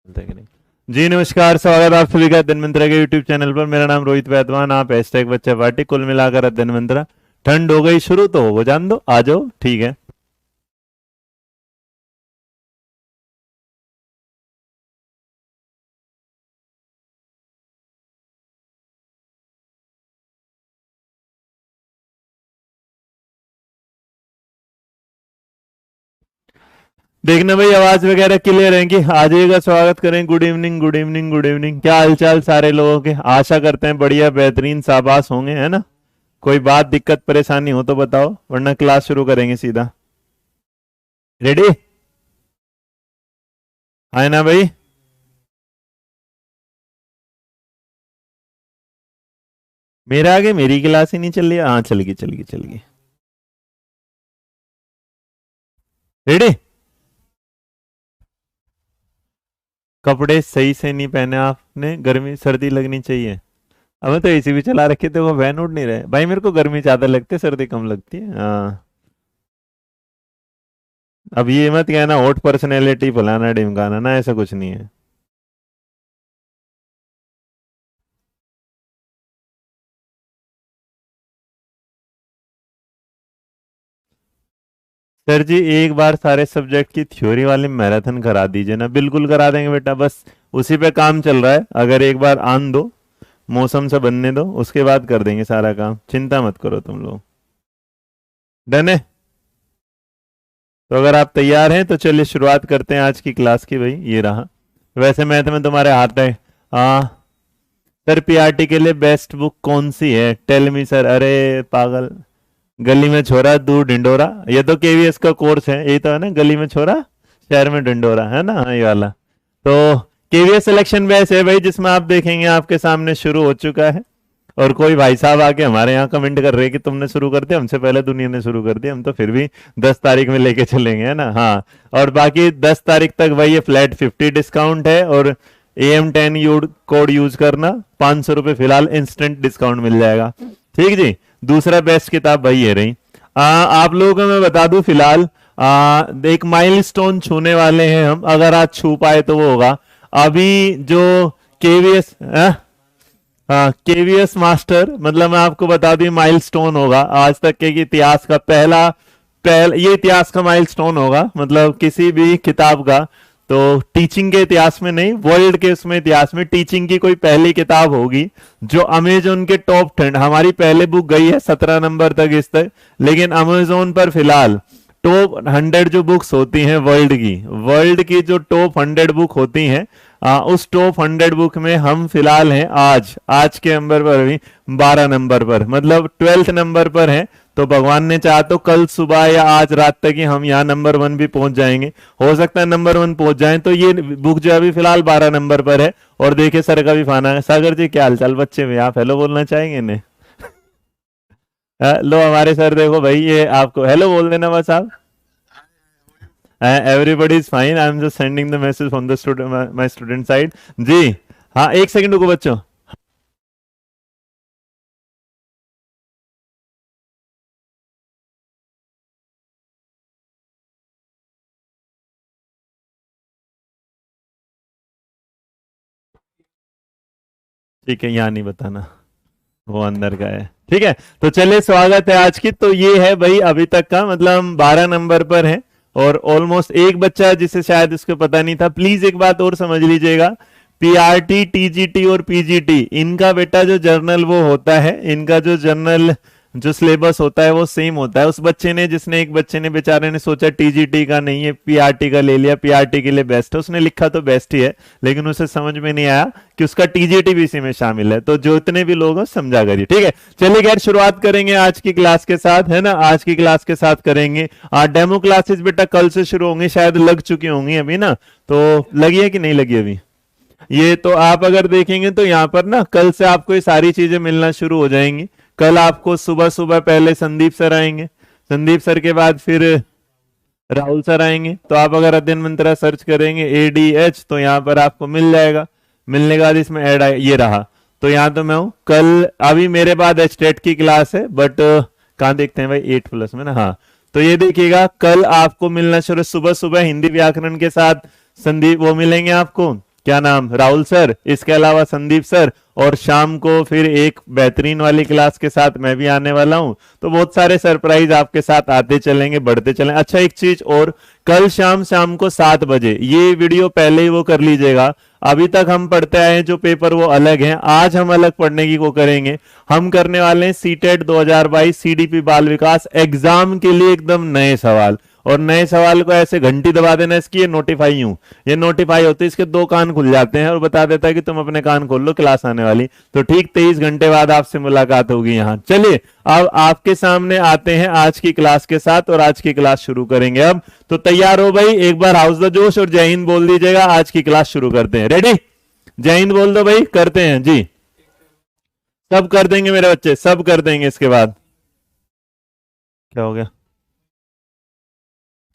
जी नमस्कार, स्वागत है आप सभी का अध्ययन मंत्रा के यूट्यूब चैनल पर। मेरा नाम रोहित वैद्वान, आप हैशटैग बच्चा पार्टी। कुल मिलाकर अध्ययन मंत्रा। ठंड हो गई शुरू तो वो जान दो, आ जाओ, ठीक है। देखना भाई आवाज वगैरह क्लियर है कि आ जाइएगा, स्वागत करें। Good evening, good evening, good evening. क्या हालचाल सारे लोगों के? आशा करते हैं बढ़िया, बेहतरीन, शाबाश होंगे, है ना। कोई बात, दिक्कत, परेशानी हो तो बताओ, वरना क्लास शुरू करेंगे सीधा। रेडी? आए ना भाई? मेरे आगे मेरी क्लास ही नहीं चल रही है। हाँ, चल गई, चल गई, चल गई। रेडी? कपड़े सही से नहीं पहने आपने, गर्मी सर्दी लगनी चाहिए। अब तो एसी भी चला रखे थे, वो फैन उड़ नहीं रहे भाई। मेरे को गर्मी ज्यादा लगती है, सर्दी कम लगती है। हाँ, अब ये मत कहना हॉट पर्सनैलिटी फलाना ढिमकाना ना, ऐसा कुछ नहीं है। सर जी एक बार सारे सब्जेक्ट की थ्योरी वाली मैराथन करा दीजिए ना। बिल्कुल करा देंगे बेटा, बस उसी पे काम चल रहा है। अगर एक बार आन दो, मौसम से बनने दो, उसके बाद कर देंगे सारा काम। चिंता मत करो तुम लोग। डन है? तो अगर आप तैयार हैं तो चलिए शुरुआत करते हैं आज की क्लास की। भाई ये रहा। वैसे मैथ में तुम्हारे हाथ है। हाँ सर, पीआरटी के लिए बेस्ट बुक कौन सी है? Tell me sir. अरे पागल, गली में छोरा दूर ढिंडोरा, ये तो केवीएस का कोर्स है। यही तो है ना, गली में छोरा शहर में ढिंडोरा, है ना। हाँ, ये वाला तो केवीएस सिलेक्शन बेस है भाई, जिसमें आप देखेंगे आपके सामने शुरू हो चुका है। और कोई भाई साहब आके हमारे यहाँ कमेंट कर रहे हैं कि तुमने शुरू कर दिया, हमसे पहले दुनिया ने शुरू कर दिया। हम तो फिर भी 10 तारीख में लेके चलेंगे, है ना। हाँ, और बाकी 10 तारीख तक भाई ये फ्लैट 50 डिस्काउंट है। और AM10 कोड यूज करना, 500 रुपये फिलहाल इंस्टेंट डिस्काउंट मिल जाएगा। ठीक जी। दूसरा बेस्ट किताब भाई ये रही। आप लोगों को मैं बता दूं फिलहाल, एक माइलस्टोन छूने वाले हैं हम। अगर आज छू पाए तो वो होगा अभी जो केवीएस, हाँ केवीएस मास्टर, मतलब मैं आपको बता दूं माइलस्टोन होगा आज तक के इतिहास का पहला ये इतिहास का माइलस्टोन होगा, मतलब किसी भी किताब का। तो टीचिंग के इतिहास में नहीं, वर्ल्ड के उसमें इतिहास में टीचिंग की कोई पहली किताब होगी जो अमेजोन के टॉप 10। हमारी पहले बुक गई है 17 नंबर तक इस तक, लेकिन अमेजोन पर फिलहाल टॉप 100 जो बुक्स होती हैं वर्ल्ड की जो टॉप 100 बुक होती हैं, उस टॉप 100 बुक में हम फिलहाल हैं आज के नंबर पर भी 12 नंबर पर, मतलब 12th नंबर पर हैं। तो भगवान ने चाहा तो कल सुबह या आज रात तक ही हम यहाँ नंबर 1 भी पहुंच जाएंगे। हो सकता है नंबर 1 पहुंच जाए। तो ये बुक जो अभी फिलहाल 12 नंबर पर है। और देखिए सर का भी फाना है। सागर जी क्या हालचाल बच्चे में? आप हेलो बोलना चाहेंगे इन्हें? लो हमारे सर देखो भाई, ये आपको हेलो बोल देना बस आप। Everybody is fine, I am just sending the message from the student, my student side. जी हाँ, एक सेकंड रुको बच्चों। ठीक है, यहाँ नहीं बताना, वो अंदर का है। ठीक है, तो चलिए स्वागत है आज की। तो ये है भाई अभी तक का, मतलब हम 12 नंबर पर हैं। और ऑलमोस्ट एक बच्चा जिसे शायद इसको पता नहीं था, प्लीज एक बात और समझ लीजिएगा। पीआरटी, टीजीटी और पीजीटी, इनका बेटा जो जर्नल वो होता है, इनका जो जर्नल जो सिलेबस होता है वो सेम होता है। उस बच्चे ने, जिसने, एक बच्चे ने बेचारे ने सोचा टीजीटी का नहीं है, पीआरटी का ले लिया, पीआरटी के लिए बेस्ट है। उसने लिखा तो बेस्ट ही है, लेकिन उसे समझ में नहीं आया कि उसका टीजीटी भी इसी में शामिल है। तो जो इतने भी लोग हैं समझा करिए। ठीक है, चलिए खैर शुरुआत करेंगे आज की क्लास के साथ, है ना। आज की क्लास के साथ करेंगे डेमो क्लासेस बेटा कल से शुरू होंगी, शायद लग चुकी होंगी अभी ना। तो लगी है कि नहीं लगी अभी? ये तो आप अगर देखेंगे तो यहाँ पर ना कल से आपको ये सारी चीजें मिलना शुरू हो जाएंगी। कल आपको सुबह सुबह पहले संदीप सर आएंगे, संदीप सर के बाद फिर राहुल सर आएंगे। तो आप अगर अध्ययन मंत्रा सर्च करेंगे ADH तो यहाँ पर आपको मिल जाएगा। मिलने के बाद इसमें ऐड ये रहा। तो यहाँ तो मैं हूँ कल। अभी मेरे बाद एचटेट की क्लास है, बट कहाँ देखते हैं भाई, 8+ में ना। हाँ, तो ये देखिएगा कल आपको मिलना शुरू सुबह सुबह हिंदी व्याकरण के साथ संदीप वो मिलेंगे आपको। क्या नाम, राहुल सर, इसके अलावा संदीप सर, और शाम को फिर एक बेहतरीन वाली क्लास के साथ मैं भी आने वाला हूं। तो बहुत सारे सरप्राइज आपके साथ आते चलेंगे, बढ़ते चलेंगे। अच्छा एक चीज और, कल शाम को 7 बजे, ये वीडियो पहले ही वो कर लीजिएगा। अभी तक हम पढ़ते आए हैं जो पेपर वो अलग हैं, आज हम अलग पढ़ने की को करेंगे। हम करने वाले हैं सीटेट 2022 सीडीपी बाल विकास एग्जाम के लिए एकदम नए सवाल, और नए सवाल को ऐसे घंटी दबा देना इसकी, ये नोटिफाई हूं, ये नोटिफाई होते इसके 2 कान खुल जाते हैं और बता देता है कि तुम अपने कान खोल लो, क्लास आने वाली। तो ठीक 23 घंटे बाद आपसे मुलाकात होगी यहाँ। चलिए अब आपके सामने आते हैं आज की क्लास के साथ, और आज की क्लास शुरू करेंगे अब। तो तैयार हो भाई, एक बार हाउस द जोश और जय हिंद बोल दीजिएगा। आज की क्लास शुरू करते हैं। रेडी, जय हिंद बोल दो भाई, करते हैं जी। सब कर देंगे मेरे बच्चे, सब कर देंगे। इसके बाद क्या हो गया,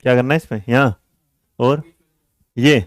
क्या करना है इसमें, यहाँ और ये,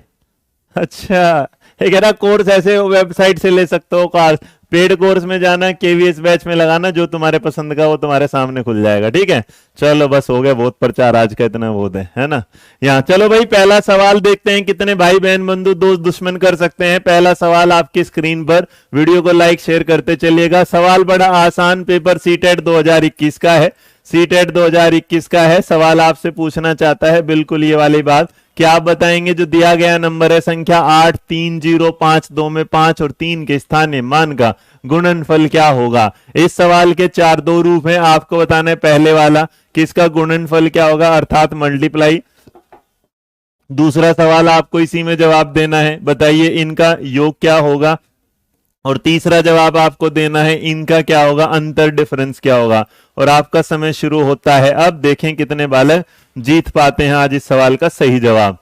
अच्छा ये कह रहा कोर्स ऐसे वेबसाइट से ले सकते हो, पेड कोर्स में जाना, केवीएस बैच में लगाना, जो तुम्हारे पसंद का वो तुम्हारे सामने खुल जाएगा। ठीक है, चलो बस हो गया बहुत प्रचार आज का, इतना बहुत है ना। यहाँ चलो भाई पहला सवाल देखते हैं, कितने भाई बहन बंधु दोस्त दुश्मन कर सकते हैं। पहला सवाल आपकी स्क्रीन पर, वीडियो को लाइक शेयर करते चलिएगा। सवाल बड़ा आसान, पेपर सीटेट 2021 का है, सीटेट 2021 का है। सवाल आपसे पूछना चाहता है बिल्कुल ये वाली बात, क्या आप बताएंगे जो दिया गया नंबर है संख्या 83052 में 5 और 3 के स्थानीय मान का गुणनफल क्या होगा। इस सवाल के 4 दो रूप हैं, आपको बताना है पहले वाला कि इसका गुणनफल क्या होगा, अर्थात मल्टीप्लाई। दूसरा सवाल आपको इसी में जवाब देना है, बताइए इनका योग क्या होगा। और तीसरा जवाब आपको देना है इनका क्या होगा, अंतर डिफरेंस क्या होगा। और आपका समय शुरू होता है अब। देखें कितने बालक जीत पाते हैं आज इस सवाल का सही जवाब।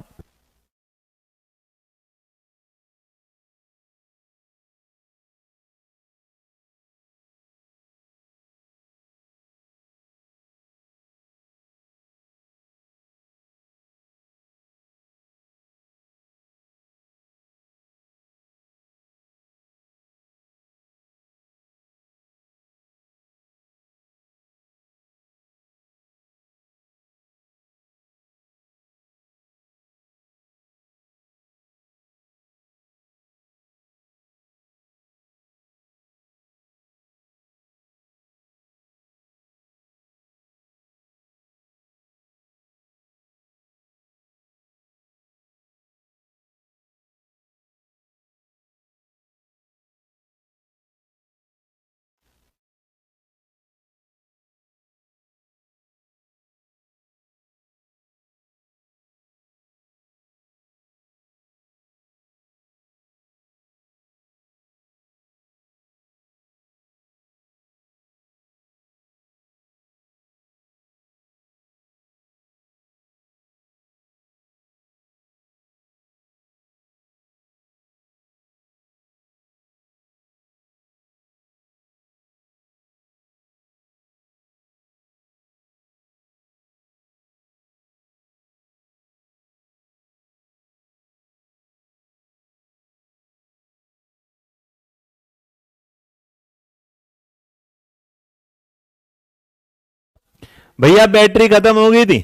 भैया बैटरी खत्म हो गई थी,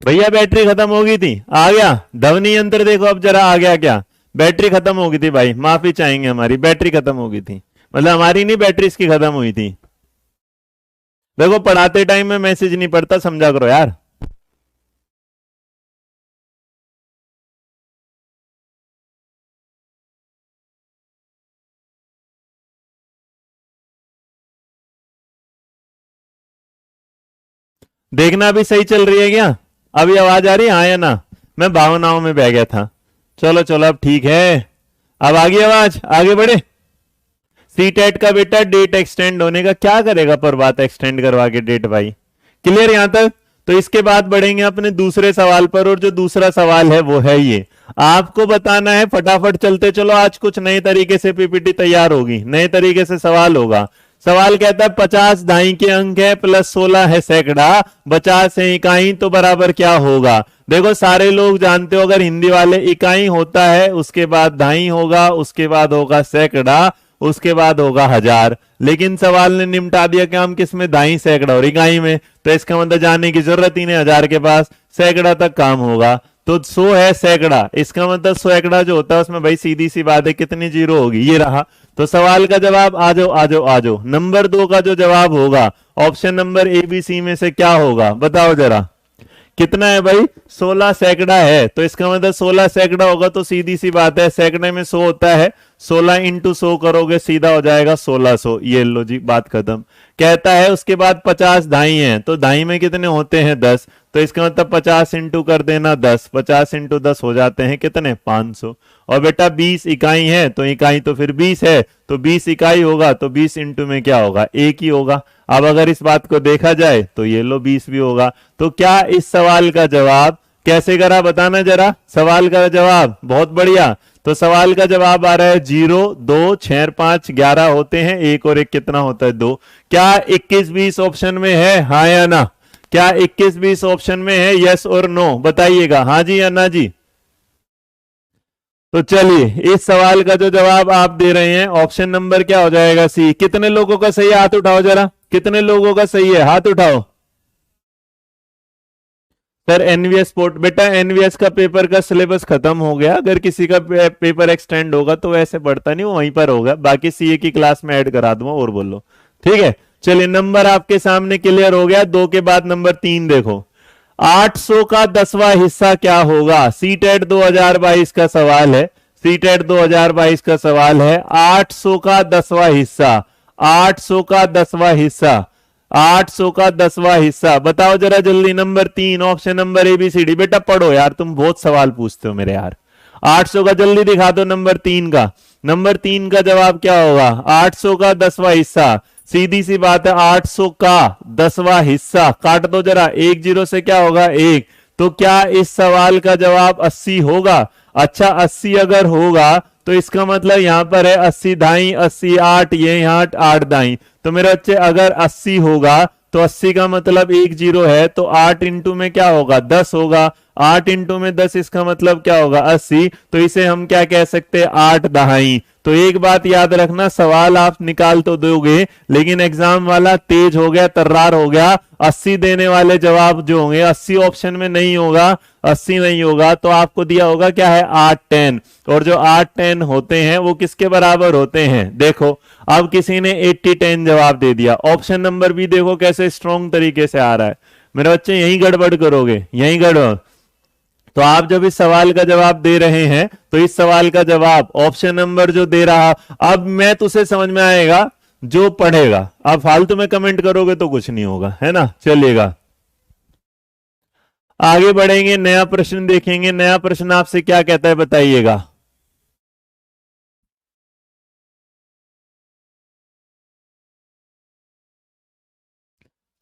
भैया बैटरी खत्म हो गई थी, आ गया ध्वनि यंत्र देखो अब जरा, आ गया क्या, बैटरी खत्म हो गई थी भाई, माफी चाहेंगे, हमारी बैटरी खत्म हो गई थी, मतलब हमारी नहीं, बैटरी इसकी खत्म हुई थी। देखो पढ़ाते टाइम में मैसेज नहीं पढ़ता, समझा करो यार। देखना भी सही चल रही है क्या, अभी आवाज आ रही है हाँ या ना, मैं भावनाओं में बह गया था। चलो चलो अब ठीक है, अब आ गई आवाज, आगे बढ़े। सीटेट का बेटा डेट एक्सटेंड होने का क्या करेगा, पर बात एक्सटेंड करवा के डेट भाई, क्लियर यहां तक। तो इसके बाद बढ़ेंगे अपने दूसरे सवाल पर, और जो दूसरा सवाल है वो है ये, आपको बताना है, फटाफट चलते चलो, आज कुछ नए तरीके से पीपीटी तैयार होगी, नए तरीके से सवाल होगा। सवाल कहता है 50 दाई के अंक है प्लस 16 है सैकड़ा, 50 है इकाई, तो बराबर क्या होगा। देखो सारे लोग जानते हो, अगर हिंदी वाले इकाई होता है, उसके बाद दाई होगा, उसके बाद होगा सैकड़ा, उसके बाद होगा हजार। लेकिन सवाल ने निपटा दिया कि हम किस में, दाई सैकड़ा और इकाई में, तो इसका मतलब जाने की जरूरत ही नहीं, हजार के पास सैकड़ा तक काम होगा। तो 100 है सैकड़ा, इसका मतलब सैकड़ा जो होता है उसमें भाई सीधी सी बात है कितनी जीरो होगी, ये रहा। तो सवाल का जवाब आ जाओ आ जाओ आ जाओ, नंबर 2 का जो जवाब होगा option number A B C में से क्या होगा बताओ जरा। कितना है भाई 16 सैकड़ा है, तो इसका मतलब 16 सैकड़ा होगा, तो सीधी सी बात है सैकड़े में 100 होता है, 16 इंटू 100 करोगे सीधा हो जाएगा 1600। ये लो जी बात खत्म। कहता है उसके बाद 50 दाई हैं, तो दाई में कितने होते हैं 10, तो इसका मतलब 50 इंटू कर देना 10, 50 इंटू 10 हो जाते हैं कितने 500। और बेटा 20 इकाई है, तो इकाई तो फिर 20 है, तो 20 इकाई होगा, तो 20 इंटू में क्या होगा 1 ही होगा। अब अगर इस बात को देखा जाए तो ये लो 20 भी होगा। तो क्या इस सवाल का जवाब कैसे करा बताना जरा, सवाल का जवाब बहुत बढ़िया। तो सवाल का जवाब आ रहा है 0 2 6 5 11 होते हैं, एक और एक कितना होता है 2। क्या 21 20 ऑप्शन में है, हाँ या ना? क्या 21 20 ऑप्शन में है, यस और नो बताइएगा, हाँ जी या ना जी। तो चलिए इस सवाल का जो जवाब आप दे रहे हैं ऑप्शन नंबर क्या हो जाएगा सी। कितने लोगों का सही है हाथ उठाओ जरा, कितने लोगों का सही है हाथ उठाओ। सर एनवीएस पोर्ट, बेटा एनवीएस का पेपर का सिलेबस खत्म हो गया, अगर किसी का पेपर एक्सटेंड होगा तो वैसे बढ़ता नहीं, वो वहीं पर होगा, बाकी सीए की क्लास में ऐड करा दूंगा और बोलो ठीक है। चलिए नंबर आपके सामने क्लियर हो गया। 2 के बाद नंबर 3 देखो, 800 का 10वां हिस्सा क्या होगा। सीटेट 2022 का सवाल है, सीटेट 2022 का सवाल है। 800 का 10वां हिस्सा, 800 का 10वां हिस्सा, 800 का 10वां हिस्सा बताओ जरा जल्दी। Number 3 option number A B C D. बेटा पढ़ो यार, तुम बहुत सवाल पूछते हो मेरे यार। 800 का जल्दी दिखा दो नंबर 3 का, नंबर 3 का जवाब क्या होगा 800 का 10वां हिस्सा। सीधी सी बात है 800 का 10वां हिस्सा, काट दो जरा, 1 0 से क्या होगा 1। तो क्या इस सवाल का जवाब 80 होगा? अच्छा 80 अगर होगा तो इसका मतलब यहां पर है 80 दाई 80 8, ये यहाँ 8 दाई, तो मेरे बच्चे अगर 80 होगा तो 80 का मतलब 1 0 है, तो 8 इंटू में क्या होगा 10 होगा, 8 इंटू में 10 इसका मतलब क्या होगा 80, तो इसे हम क्या कह सकते हैं 8 दहाई। तो एक बात याद रखना, सवाल आप निकाल तो दोगे लेकिन एग्जाम वाला तेज हो गया, तर्रार हो गया, 80 देने वाले जवाब जो होंगे 80 ऑप्शन में नहीं होगा, 80 नहीं होगा, तो आपको दिया होगा क्या है 8 10, और जो 8 10 होते हैं वो किसके बराबर होते हैं देखो। अब किसी ने 80 10 जवाब दे दिया, ऑप्शन नंबर बी देखो कैसे स्ट्रॉन्ग तरीके से आ रहा है। मेरे बच्चे यही गड़बड़ करोगे, यही गड़बड़। तो आप जब इस सवाल का जवाब दे रहे हैं तो इस सवाल का जवाब ऑप्शन नंबर जो दे रहा, अब मैं तुझे समझ में आएगा जो पढ़ेगा, आप फालतू में कमेंट करोगे तो कुछ नहीं होगा, है ना। चलिएगा आगे बढ़ेंगे, नया प्रश्न देखेंगे। नया प्रश्न आपसे क्या कहता है बताइएगा।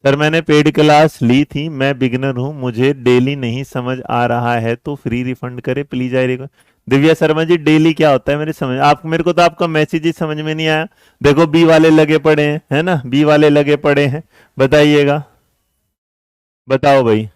सर मैंने पेड क्लास ली थी, मैं बिगनर हूं, मुझे डेली नहीं समझ आ रहा है तो फ्री रिफंड करे please. I Divya Sharma ji daily क्या होता है मेरे समझ, आप मेरे को तो आपका मैसेज ही समझ में नहीं आया। देखो बी वाले लगे पड़े हैं, है ना, बी वाले लगे पड़े हैं, बताइएगा बताओ भाई।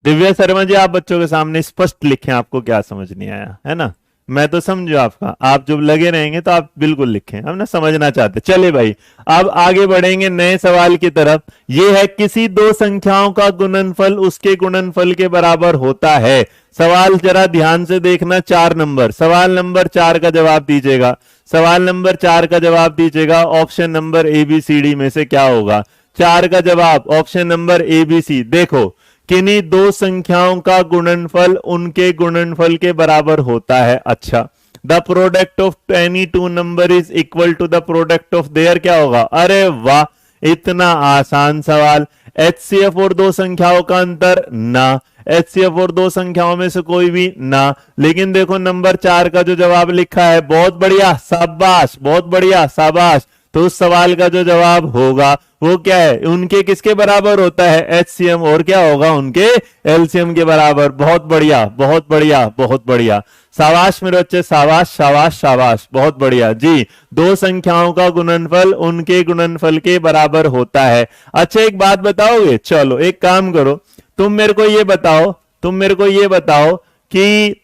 दिव्या शर्मा जी आप बच्चों के सामने स्पष्ट लिखें, आपको क्या समझ नहीं आया, है ना। मैं तो समझू आपका, आप जब लगे रहेंगे तो आप बिल्कुल लिखें, हम ना समझना चाहते। चले भाई अब आगे बढ़ेंगे नए सवाल की तरफ। ये है किसी दो संख्याओं का गुणनफल उसके गुणनफल के बराबर होता है। सवाल जरा ध्यान से देखना, 4 नंबर, सवाल नंबर 4 का जवाब दीजिएगा, सवाल नंबर 4 का जवाब दीजिएगा। ऑप्शन नंबर एबीसीडी में से क्या होगा 4 का जवाब, ऑप्शन नंबर एबीसी। देखो किन्हीं दो संख्याओं का गुणनफल उनके गुणनफल के बराबर होता है। अच्छा the product of any two number is equal to the product of their क्या होगा। अरे वाह इतना आसान सवाल। एचसीएफ और दो संख्याओं का अंतर ना, एचसीएफ और दो संख्याओं में से कोई भी ना। लेकिन देखो नंबर 4 का जो जवाब लिखा है, बहुत बढ़िया शाबाश, बहुत बढ़िया शाबाश। तो उस सवाल का जो जवाब होगा वो क्या है, उनके किसके बराबर होता है एचसीएम, और क्या होगा उनके एलसीएम के बराबर। बहुत बढ़िया बहुत बढ़िया बहुत बढ़िया, शाबाश मेरे बच्चे, शाबाश शाबाश शाबाश, बहुत बढ़िया जी। दो संख्याओं का गुणनफल उनके गुणनफल के बराबर होता है। अच्छा एक बात बताओगे, चलो एक काम करो, तुम मेरे को ये बताओ, तुम मेरे को ये बताओ कि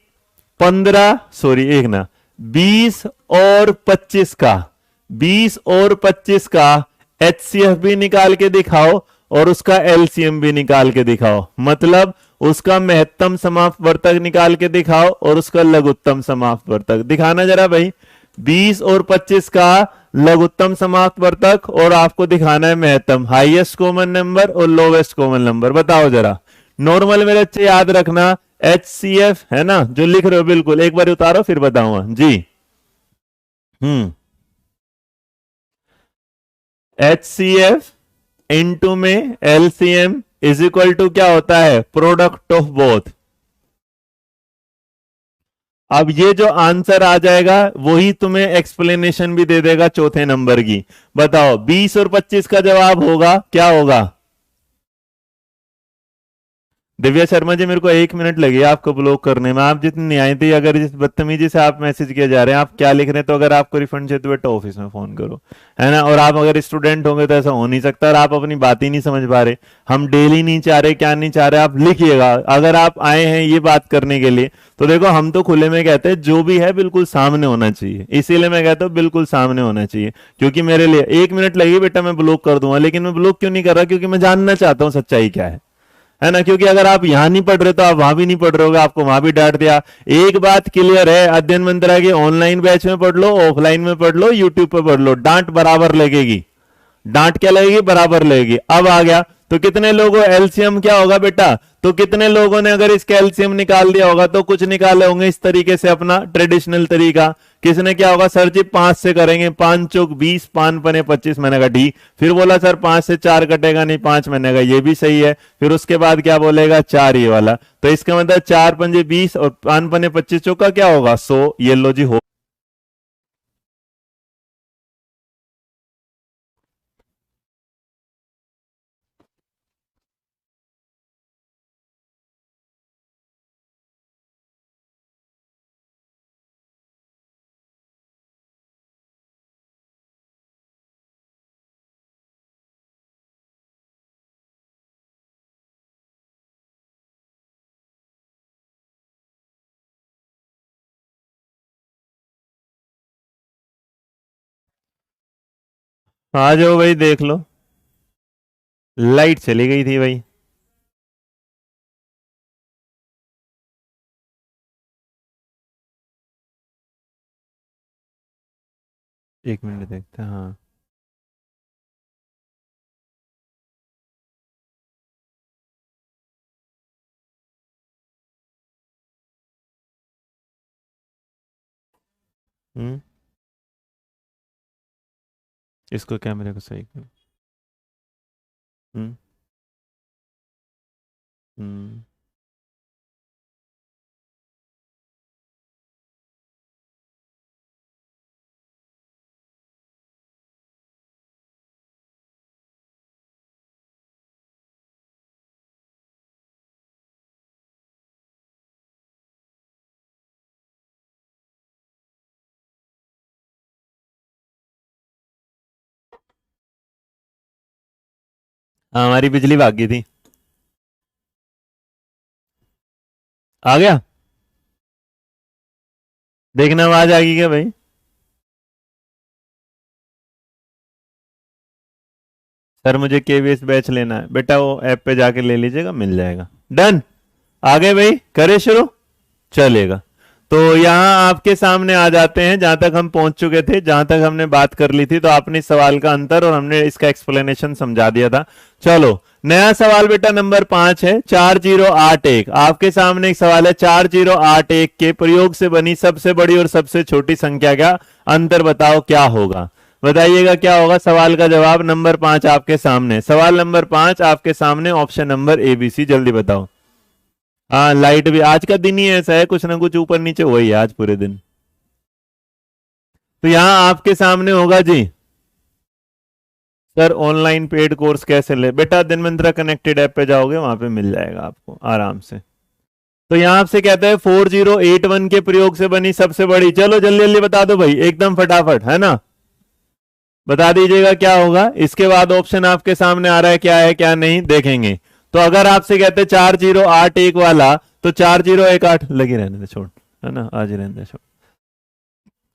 20 और 25 का, 20 और 25 का एचसीएफ भी निकाल के दिखाओ और उसका एलसीएम भी निकाल के दिखाओ। मतलब उसका महत्तम समापवर्तक निकाल के दिखाओ और उसका लघुत्तम समापवर्तक दिखाना जरा भाई। 20 और 25 का लघुत्तम समापवर्तक और आपको दिखाना है महत्तम, हाईएस्ट कॉमन नंबर और लोवेस्ट कॉमन नंबर। बताओ जरा। नॉर्मल मेरे बच्चे याद रखना HCF है ना जो लिख रहे हो, बिल्कुल एक बार उतारो फिर बताऊंगा जी। HCF इनटू में LCM इज इक्वल टू क्या होता है, प्रोडक्ट ऑफ बोथ। अब ये जो आंसर आ जाएगा वही तुम्हें एक्सप्लेनेशन भी दे देगा चौथे नंबर की। बताओ 20 और 25 का जवाब होगा क्या होगा। दिव्या शर्मा जी मेरे को 1 मिनट लगे आपको ब्लॉक करने में, आप जितनी नहीं आई थी, अगर जिस बदतमीजी से आप मैसेज किए जा रहे हैं, आप क्या लिख रहे हैं, तो अगर आपको रिफंड चाहिए तो बेटा ऑफिस में फोन करो, है ना। और आप अगर स्टूडेंट होंगे तो ऐसा हो नहीं सकता, और आप अपनी बात ही नहीं समझ पा रहे, हम डेली नहीं चाह रहे, क्या नहीं चाह रहे, आप लिखिएगा। अगर आप आए हैं ये बात करने के लिए तो देखो हम तो खुले में कहते हैं जो भी है बिल्कुल सामने होना चाहिए, इसीलिए मैं कहता हूँ बिल्कुल सामने होना चाहिए। क्योंकि मेरे लिए 1 मिनट लगेगी बेटा मैं ब्लॉक कर दूंगा, लेकिन मैं ब्लॉक क्यों नहीं कर रहा, क्योंकि मैं जानना चाहता हूँ सच्चाई क्या है ना। क्योंकि अगर आप यहां नहीं पढ़ रहे तो आप वहां भी नहीं पढ़ रहे होगे, आपको वहां भी डांट दिया। एक बात क्लियर है, अध्ययन मंत्रा के ऑनलाइन बैच में पढ़ लो, ऑफलाइन में पढ़ लो, यूट्यूब पे पढ़ लो, डांट बराबर लगेगी। डांट क्या लगेगी, बराबर लगेगी। अब आ गया तो कितने लोगों एलसीएम क्या होगा बेटा, तो कितने लोगों ने अगर इसका एलसीएम निकाल दिया होगा, तो कुछ निकाले होंगे इस तरीके से अपना ट्रेडिशनल तरीका। किसने क्या होगा सर जी 5 से करेंगे, 5 चौक 20, 5 पने 25, मैंने कहा ठीक। फिर बोला सर 5 से 4 कटेगा नहीं 5, मैंने कहा ये भी सही है। फिर उसके बाद क्या बोलेगा 4 ये वाला, तो इसका मतलब 4 पंजे 20 और 5 पने 25 चौका क्या होगा 100। ये लो जी हो। आ जाओ भाई देख लो, लाइट चली गई थी भाई। एक मिनट देखते हैं, हाँ। हम्म, इसको कैमरे को सही करो। हम्म। हम्म। हाँ, हमारी बिजली भाग गई थी। आ गया, देखना आवाज आ गई क्या भाई। सर मुझे केवीएस बैच लेना है, बेटा वो ऐप पे जाके ले लीजिएगा, मिल जाएगा। डन, आ गए भाई, करे शुरू, चलेगा। तो यहाँ आपके सामने आ जाते हैं जहां तक हम पहुंच चुके थे, जहां तक हमने बात कर ली थी। तो आपने इस सवाल का अंतर और हमने इसका एक्सप्लेनेशन समझा दिया था। चलो नया सवाल बेटा नंबर 5 है 4081। आपके सामने एक सवाल है 4081 के प्रयोग से बनी सबसे बड़ी और सबसे छोटी संख्या का अंतर बताओ क्या होगा। बताइएगा क्या होगा। सवाल का जवाब नंबर 5 आपके सामने, सवाल नंबर 5 आपके सामने, ऑप्शन नंबर ABC, जल्दी बताओ। हाँ लाइट भी, आज का दिन ही ऐसा है, कुछ ना कुछ ऊपर नीचे हुआ ही है आज पूरे दिन। तो यहां आपके सामने होगा जी। सर ऑनलाइन पेड कोर्स कैसे ले, बेटा दिनमंत्रा कनेक्टेड ऐप पे जाओगे वहां पे मिल जाएगा आपको आराम से। तो यहां आपसे कहता है 4081 के प्रयोग से बनी सबसे बड़ी, चलो जल्दी जल्दी बता दो भाई एकदम फटाफट, है ना। बता दीजिएगा क्या होगा। इसके बाद ऑप्शन आपके सामने आ रहा है, क्या है क्या नहीं देखेंगे। तो अगर आपसे कहते हैं 4081 वाला, तो 4018 लगी रहने दे छोड़, है ना, आज ही रहने दे छोड़।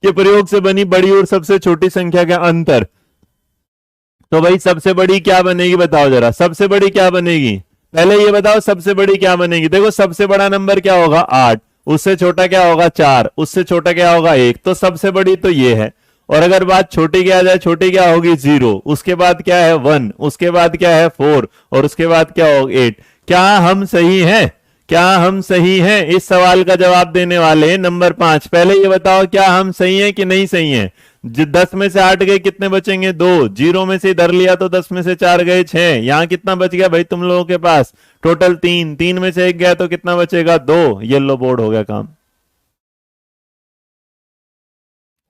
के प्रयोग से बनी बड़ी और सबसे छोटी संख्या का अंतर। तो भाई सबसे बड़ी क्या बनेगी बताओ जरा, सबसे बड़ी क्या बनेगी पहले ये बताओ सबसे बड़ी क्या बनेगी। देखो सबसे बड़ा नंबर क्या होगा 8, उससे छोटा क्या होगा 4, उससे छोटा क्या होगा 1, तो सबसे बड़ी तो ये है। और अगर बात छोटी की आ जाए, छोटी क्या होगी 0, उसके बाद क्या है 1, उसके बाद क्या है 4, और उसके बाद क्या होगा 8। क्या हम सही हैं? क्या हम सही हैं? इस सवाल का जवाब देने वाले नंबर 5। पहले ये बताओ क्या हम सही हैं कि नहीं सही हैं। 10 में से 8 गए, कितने बचेंगे 2, 0 में से इधर लिया तो 10 में से 4 गए 6, यहां कितना बच गया भाई तुम लोगों के पास टोटल 3, 3 में से 1 गया तो कितना बचेगा 2। येलो बोर्ड हो गया काम,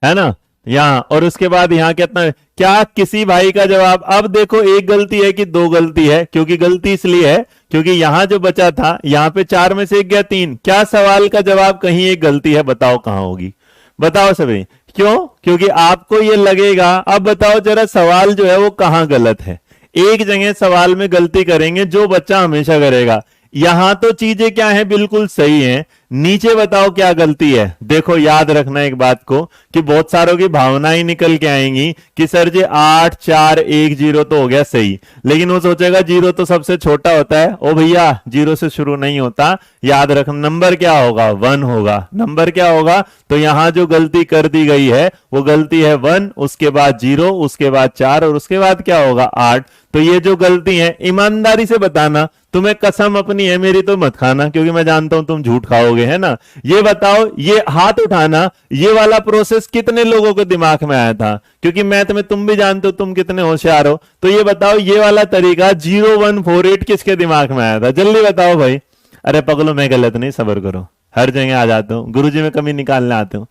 है ना। यहाँ और उसके बाद यहाँ कितना, क्या किसी भाई का जवाब, अब देखो एक गलती है कि दो गलती है, क्योंकि गलती इसलिए है क्योंकि यहां जो बचा था यहां पे 4 में से 1 गया 3, क्या सवाल का जवाब कहीं एक गलती है, बताओ कहां होगी। बताओ सभी। क्यों? क्योंकि आपको ये लगेगा, अब बताओ जरा सवाल जो है वो कहां गलत है। एक जगह सवाल में गलती करेंगे जो बच्चा हमेशा करेगा। यहां तो चीजें क्या है बिल्कुल सही हैं, नीचे बताओ क्या गलती है। देखो याद रखना एक बात को कि बहुत सारों की भावनाएं निकल के आएंगी कि सर जी 8 4 1 0 तो हो गया सही, लेकिन वो सोचेगा 0 तो सबसे छोटा होता है। ओ भैया 0 से शुरू नहीं होता, याद रखना नंबर क्या होगा 1 होगा, नंबर क्या होगा। तो यहां जो गलती कर दी गई है वो गलती है 1, उसके बाद 0, उसके बाद 4, और उसके बाद क्या होगा 8। तो ये जो गलती है ईमानदारी से बताना, तुम्हें कसम अपनी है मेरी तो मत खाना, क्योंकि मैं जानता हूं तुम झूठ खाओगे, है ना। ये बताओ, ये हाथ उठाना, ये वाला प्रोसेस कितने लोगों के दिमाग में आया था, क्योंकि मैथ में तुम भी जानते हो तुम कितने होशियार हो। तो ये बताओ ये वाला तरीका 0148 किसके दिमाग में आया था, जल्दी बताओ भाई। अरे पगलो मैं गलत नहीं, सबर करो, हर जगह आ जाता हूँ, गुरुजी में कमी निकालने आते हूँ।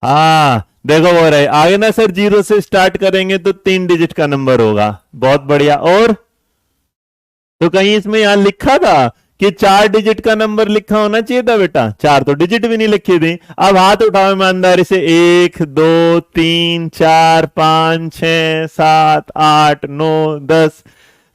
हाँ देखो वो रहे आगे ना सर, 0 से स्टार्ट करेंगे तो 3 डिजिट का नंबर होगा, बहुत बढ़िया। और तो कहीं इसमें यहां लिखा था कि 4 डिजिट का नंबर लिखा होना चाहिए था बेटा, 4 तो डिजिट भी नहीं लिखी थी। अब हाथ उठाओ ईमानदारी से, 1 2 3 4 5 6 7 8 9 10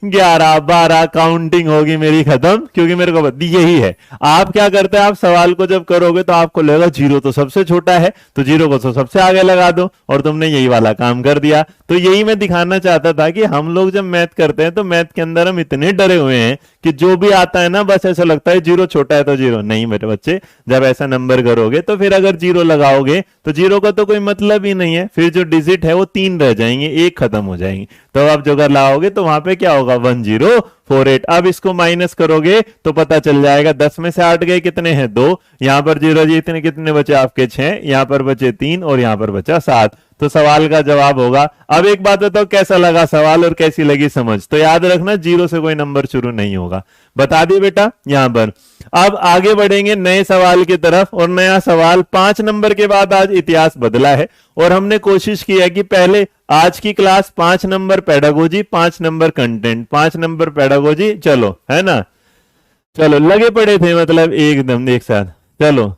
11 12 काउंटिंग होगी मेरी खत्म, क्योंकि मेरे को यही है। आप क्या करते हैं, आप सवाल को जब करोगे तो आपको लगेगा 0 तो सबसे छोटा है, तो 0 को तो सबसे आगे लगा दो, और तुमने यही वाला काम कर दिया। तो यही मैं दिखाना चाहता था कि हम लोग जब मैथ करते हैं तो मैथ के अंदर हम इतने डरे हुए हैं कि जो भी आता है ना बस ऐसा लगता है 0 छोटा है तो 0 नहीं। मेरे बच्चे जब ऐसा नंबर करोगे तो फिर अगर 0 लगाओगे तो 0 का तो कोई मतलब ही नहीं है, फिर जो डिजिट है वो 3 रह जाएंगे, एक खत्म हो जाएंगे। तो आप जो अगर लाओगे तो वहां पे क्या होगा 1048। अब इसको माइनस करोगे तो पता चल जाएगा 10 में से 8 गए कितने हैं 2, यहां पर 0 जी इतने कितने बचे आपके 6, यहां पर बचे 3, और यहां पर बचा 7। तो सवाल का जवाब होगा। अब एक बात बताओ कैसा लगा सवाल और कैसी लगी समझ। तो याद रखना 0 से कोई नंबर शुरू नहीं होगा, बता दिए बेटा यहां पर। अब आगे बढ़ेंगे नए सवाल की तरफ, और नया सवाल 5 नंबर के बाद आज इतिहास बदला है, और हमने कोशिश की है कि पहले आज की class 5 number pedagogy, 5 number content, 5 number pedagogy, चलो है ना। चलो लगे पड़े थे मतलब एकदम एक साथ। चलो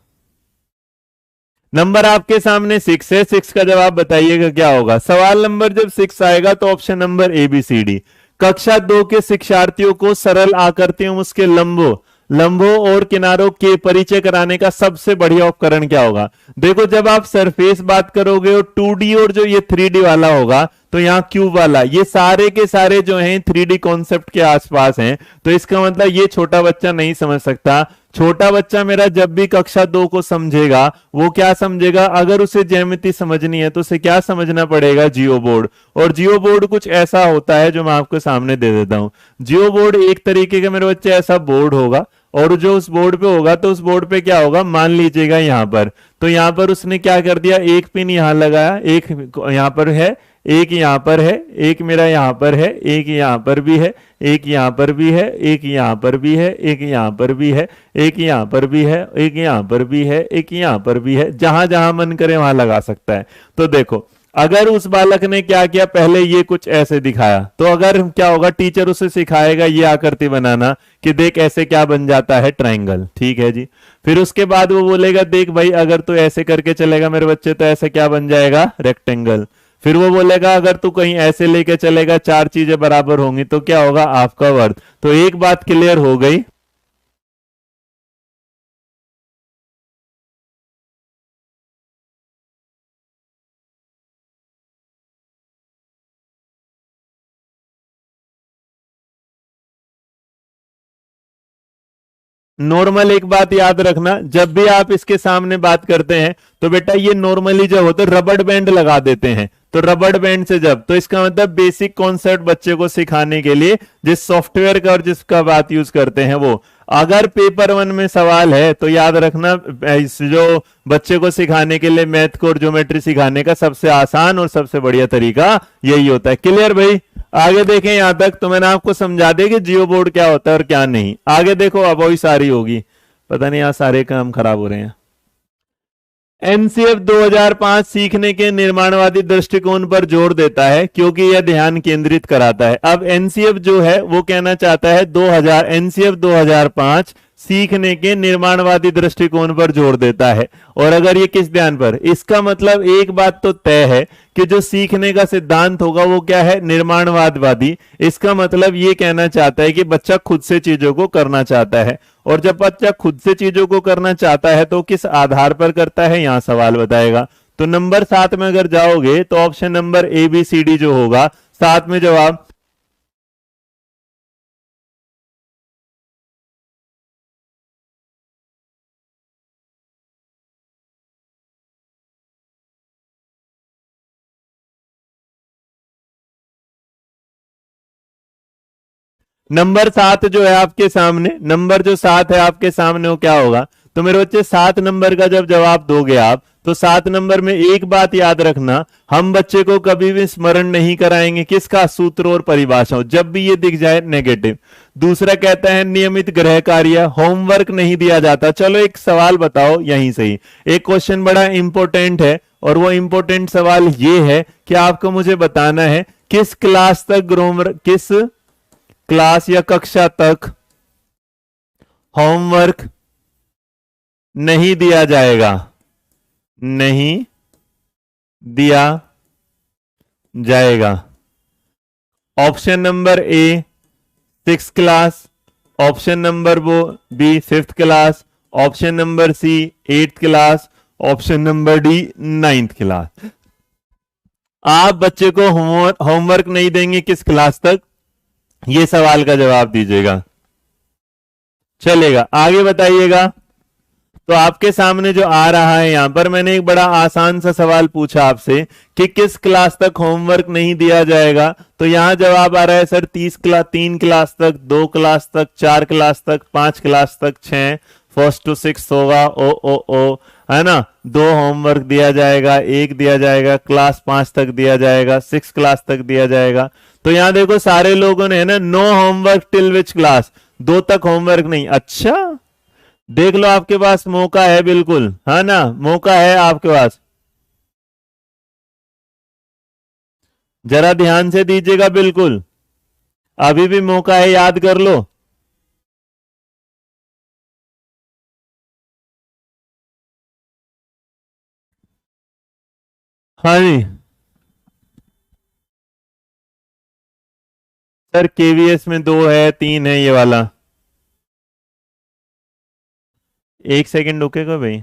नंबर आपके सामने 6 है, 6 का जवाब बताइएगा क्या होगा। सवाल नंबर जब 6 आएगा तो ऑप्शन नंबर ABCD। कक्षा 2 के शिक्षार्थियों को सरल आकृतियों उसके लंबों लंबों और किनारों के परिचय कराने का सबसे बढ़िया उपकरण क्या होगा। देखो जब आप सरफेस बात करोगे और 2D और जो ये 3D वाला होगा, तो यहाँ क्यूब वाला, ये सारे के सारे जो हैं 3D कॉन्सेप्ट के आसपास हैं। तो इसका मतलब ये छोटा बच्चा नहीं समझ सकता। छोटा बच्चा मेरा जब भी कक्षा 2 को समझेगा वो क्या समझेगा, अगर उसे ज्यामिति समझनी है तो उसे क्या समझना पड़ेगा, जियो बोर्ड। और जियो बोर्ड कुछ ऐसा होता है जो मैं आपको सामने दे देता हूं। जियो बोर्ड एक तरीके का मेरे बच्चे ऐसा बोर्ड होगा, और जो उस बोर्ड पे होगा तो उस बोर्ड पे क्या होगा, मान लीजिएगा यहां पर, तो यहां पर उसने क्या कर दिया, एक पिन यहां लगाया, एक यहां पर है, एक यहां पर है, एक मेरा यहां पर है, एक यहां पर भी है, एक यहां पर भी है, एक यहां पर भी है, एक यहां पर भी है, एक यहां पर भी है, एक यहां पर भी है, एक यहां पर भी है, जहां जहां मन करे वहां लगा सकता है। तो देखो अगर उस बालक ने क्या किया, पहले ये कुछ ऐसे दिखाया, तो अगर क्या होगा, टीचर उसे सिखाएगा ये आकृति बनाना कि देख ऐसे क्या बन जाता है ट्रायंगल, ठीक है जी। फिर उसके बाद वो बोलेगा देख भाई अगर तू ऐसे करके चलेगा मेरे बच्चे तो ऐसे क्या बन जाएगा, रेक्टेंगल। फिर वो बोलेगा अगर तू कहीं ऐसे लेके चलेगा 4 चीजें बराबर होंगी तो क्या होगा, आपका वर्ग। तो एक बात क्लियर हो गई। नॉर्मल एक बात याद रखना, जब भी आप इसके सामने बात करते हैं तो बेटा ये नॉर्मली जब होता है रबड़ बैंड लगा देते हैं, तो रबड़ बैंड से जब, तो इसका मतलब बेसिक कॉन्सेप्ट बच्चे को सिखाने के लिए जिस सॉफ्टवेयर का और जिसका बात यूज करते हैं वो। अगर पेपर 1 में सवाल है तो याद रखना इस जो बच्चे को सिखाने के लिए मैथ को और ज्योमेट्री सिखाने का सबसे आसान और सबसे बढ़िया तरीका यही होता है। क्लियर भाई? आगे देखें, यहां तक तो मैंने आपको समझा दिया कि जियो बोर्ड क्या होता है और क्या नहीं। आगे देखो, अब वही सारी होगी, पता नहीं यहाँ सारे काम खराब हो रहे हैं। एनसीएफ 2005 सीखने के निर्माणवादी दृष्टिकोण पर जोर देता है क्योंकि यह ध्यान केंद्रित कराता है। अब एनसीएफ जो है वो कहना चाहता है एनसीएफ 2005 सीखने के निर्माणवादी दृष्टिकोण पर जोर देता है। और अगर ये किस ध्यान पर, इसका मतलब एक बात तो तय है कि जो सीखने का सिद्धांत होगा वो क्या है, निर्माणवादवादी। इसका मतलब ये कहना चाहता है कि बच्चा खुद से चीजों को करना चाहता है, और जब बच्चा खुद से चीजों को करना चाहता है तो किस आधार पर करता है, यहां सवाल बताएगा। तो नंबर 7 में अगर जाओगे तो option number A B C D जो होगा 7 में जवाब। नंबर 7 जो है आपके सामने, नंबर जो 7 है आपके सामने वो क्या होगा, तो मेरे बच्चे 7 नंबर का जब जवाब दोगे आप तो 7 नंबर में एक बात याद रखना, हम बच्चे को कभी भी स्मरण नहीं कराएंगे किसका, सूत्र और परिभाषाओं, जब भी ये दिख जाए नेगेटिव। दूसरा कहता है नियमित गृह कार्य, होमवर्क नहीं दिया जाता। चलो एक सवाल बताओ यहीं से ही, एक क्वेश्चन बड़ा इंपॉर्टेंट है और वो इंपॉर्टेंट सवाल ये है कि आपको मुझे बताना है किस क्लास तक किस क्लास या कक्षा तक होमवर्क नहीं दिया जाएगा, नहीं दिया जाएगा। Option number A 6th class, option number B 5th class, option number C 8th class, option number D 9th class. आप बच्चे को होमवर्क नहीं देंगे किस क्लास तक, ये सवाल का जवाब दीजिएगा। चलेगा, आगे बताइएगा। तो आपके सामने जो आ रहा है यहां पर मैंने एक बड़ा आसान सा सवाल पूछा आपसे कि किस क्लास तक होमवर्क नहीं दिया जाएगा, तो यहां जवाब आ रहा है सर 3 क्लास तक, 2 क्लास तक, 4 क्लास तक, 5 क्लास तक, 6 1st to 6th होगा। ओ है ना, 2 होमवर्क दिया जाएगा, 1 दिया जाएगा, क्लास 5 तक दिया जाएगा, 6 क्लास तक दिया जाएगा। तो यहां देखो सारे लोगों ने है ना no homework till which class, 2 तक होमवर्क नहीं। अच्छा देख लो आपके पास मौका है, बिल्कुल है ना, मौका है आपके पास, जरा ध्यान से दीजिएगा, बिल्कुल अभी भी मौका है, याद कर लो। हाँ जी सर, केवीएस में 2 है 3 है ये वाला। एक सेकंड रुकेगा भाई।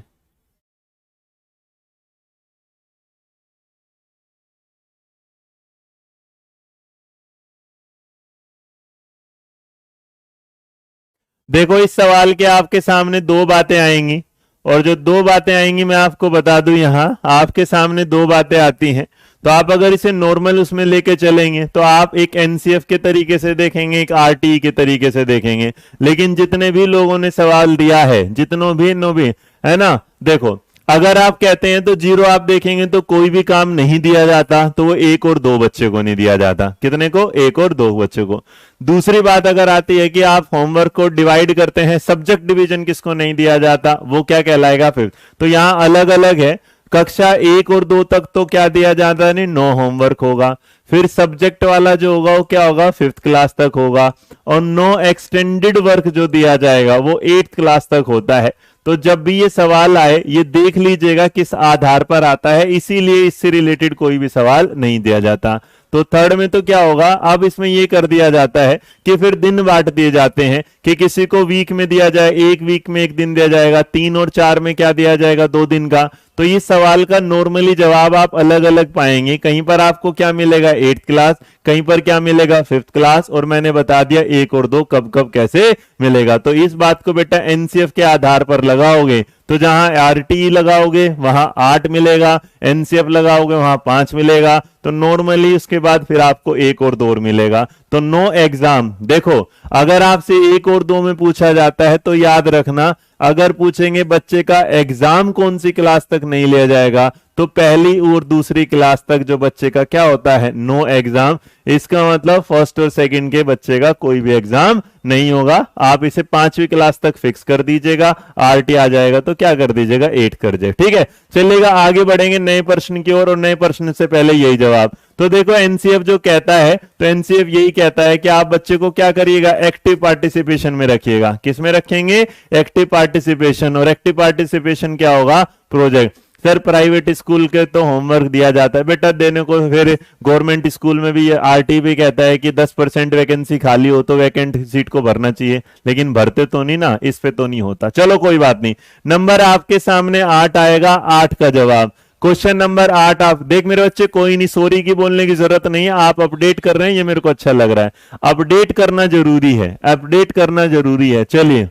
देखो इस सवाल के आपके सामने 2 बातें आएंगी, और जो 2 बातें आएंगी मैं आपको बता दूं, यहां आपके सामने 2 बातें आती हैं। तो आप अगर इसे नॉर्मल उसमें लेके चलेंगे तो आप एक एनसीएफ के तरीके से देखेंगे, एक आरटीई के तरीके से देखेंगे। लेकिन जितने भी लोगों ने सवाल दिया है, जितनों भी नो भी है ना, देखो अगर आप कहते हैं तो 0 आप देखेंगे तो कोई भी काम नहीं दिया जाता, तो वो 1 और 2 बच्चे को नहीं दिया जाता। कितने को? 1 और 2 बच्चे को। दूसरी बात अगर आती है कि आप होमवर्क को डिवाइड करते हैं, सब्जेक्ट डिवीजन किसको नहीं दिया जाता, वो क्या कहलाएगा फिर। तो यहां अलग अलग है, कक्षा 1 और 2 तक तो क्या दिया जाता नहीं, नो होमवर्क होगा। फिर सब्जेक्ट वाला जो होगा वो क्या होगा, 5th क्लास तक होगा। और नो एक्सटेंडेड वर्क जो दिया जाएगा वो 8th क्लास तक होता है। तो जब भी ये सवाल आए ये देख लीजिएगा किस आधार पर आता है, इसीलिए इससे रिलेटेड कोई भी सवाल नहीं दिया जाता। तो थर्ड में तो क्या होगा, अब इसमें ये कर दिया जाता है कि फिर दिन बांट दिए जाते हैं कि किसी को वीक में दिया जाए, एक वीक में एक दिन दिया जाएगा, 3 और 4 में क्या दिया जाएगा, 2 दिन का। तो इस सवाल का नॉर्मली जवाब आप अलग अलग पाएंगे, कहीं पर आपको क्या मिलेगा 8th क्लास, कहीं पर क्या मिलेगा 5th क्लास, और मैंने बता दिया 1 और 2 कब कब कैसे मिलेगा। तो इस बात को बेटा एनसीएफ के आधार पर लगाओगे तो जहां आरटीई लगाओगे वहां 8 मिलेगा, एनसीएफ लगाओगे वहां 5 मिलेगा, तो नॉर्मली उसके बाद फिर आपको 1 और 2 मिलेगा। तो नो एग्जाम, देखो अगर आपसे 1 और 2 में पूछा जाता है तो याद रखना, अगर पूछेंगे बच्चे का एग्जाम कौन सी क्लास तक नहीं लिया जाएगा, तो पहली और दूसरी क्लास तक जो बच्चे का क्या होता है, नो एग्जाम। इसका मतलब फर्स्ट और सेकंड के बच्चे का कोई भी एग्जाम नहीं होगा। आप इसे 5वीं क्लास तक फिक्स कर दीजिएगा, आरटी आ जाएगा तो क्या कर दीजिएगा 8 कर दीजिएगा, ठीक है। चलिएगा आगे बढ़ेंगे नए प्रश्न की ओर, और नए प्रश्न से पहले यही जवाब। तो देखो एनसीएफ जो कहता है, तो एनसीएफ यही कहता है कि आप बच्चे को क्या करिएगा, एक्टिव पार्टिसिपेशन में रखिएगा। किस में रखेंगे, एक्टिव पार्टिसिपेशन। और एक्टिव पार्टिसिपेशन क्या होगा, प्रोजेक्ट। सर प्राइवेट स्कूल के तो होमवर्क दिया जाता है बेटा देने को, फिर गवर्नमेंट स्कूल में भी ये आरटी भी कहता है कि 10% वैकेंसी खाली हो तो वैकेंट सीट को भरना चाहिए, लेकिन भरते तो नहीं ना, इस पे तो नहीं होता। चलो कोई बात नहीं, नंबर आपके सामने 8 आएगा, 8 का जवाब। क्वेश्चन नंबर 8 आप देख मेरे बच्चे, कोई नहीं सॉरी की बोलने की जरूरत नहीं है, आप अपडेट कर रहे हैं, ये मेरे को अच्छा लग रहा है। अपडेट करना जरूरी है, अपडेट करना जरूरी है। चलिए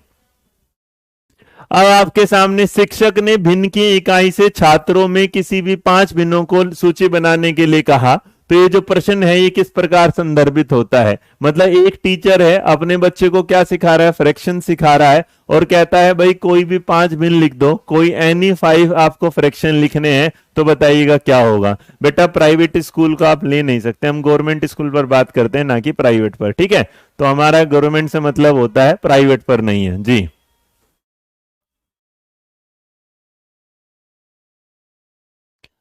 अब आपके सामने शिक्षक ने भिन्न की इकाई से छात्रों में किसी भी 5 भिन्नों को सूची बनाने के लिए कहा। तो ये जो प्रश्न है ये किस प्रकार संदर्भित होता है, मतलब एक टीचर है अपने बच्चे को क्या सिखा रहा है, फ्रैक्शन सिखा रहा है, और कहता है भाई कोई भी 5 भिन्न लिख दो, कोई एनी 5 आपको फ्रैक्शन लिखने हैं, तो बताइएगा क्या होगा। बेटा प्राइवेट स्कूल को आप ले नहीं सकते, हम गवर्नमेंट स्कूल पर बात करते हैं ना कि प्राइवेट पर, ठीक है। तो हमारा गवर्नमेंट से मतलब होता है, प्राइवेट पर नहीं है जी।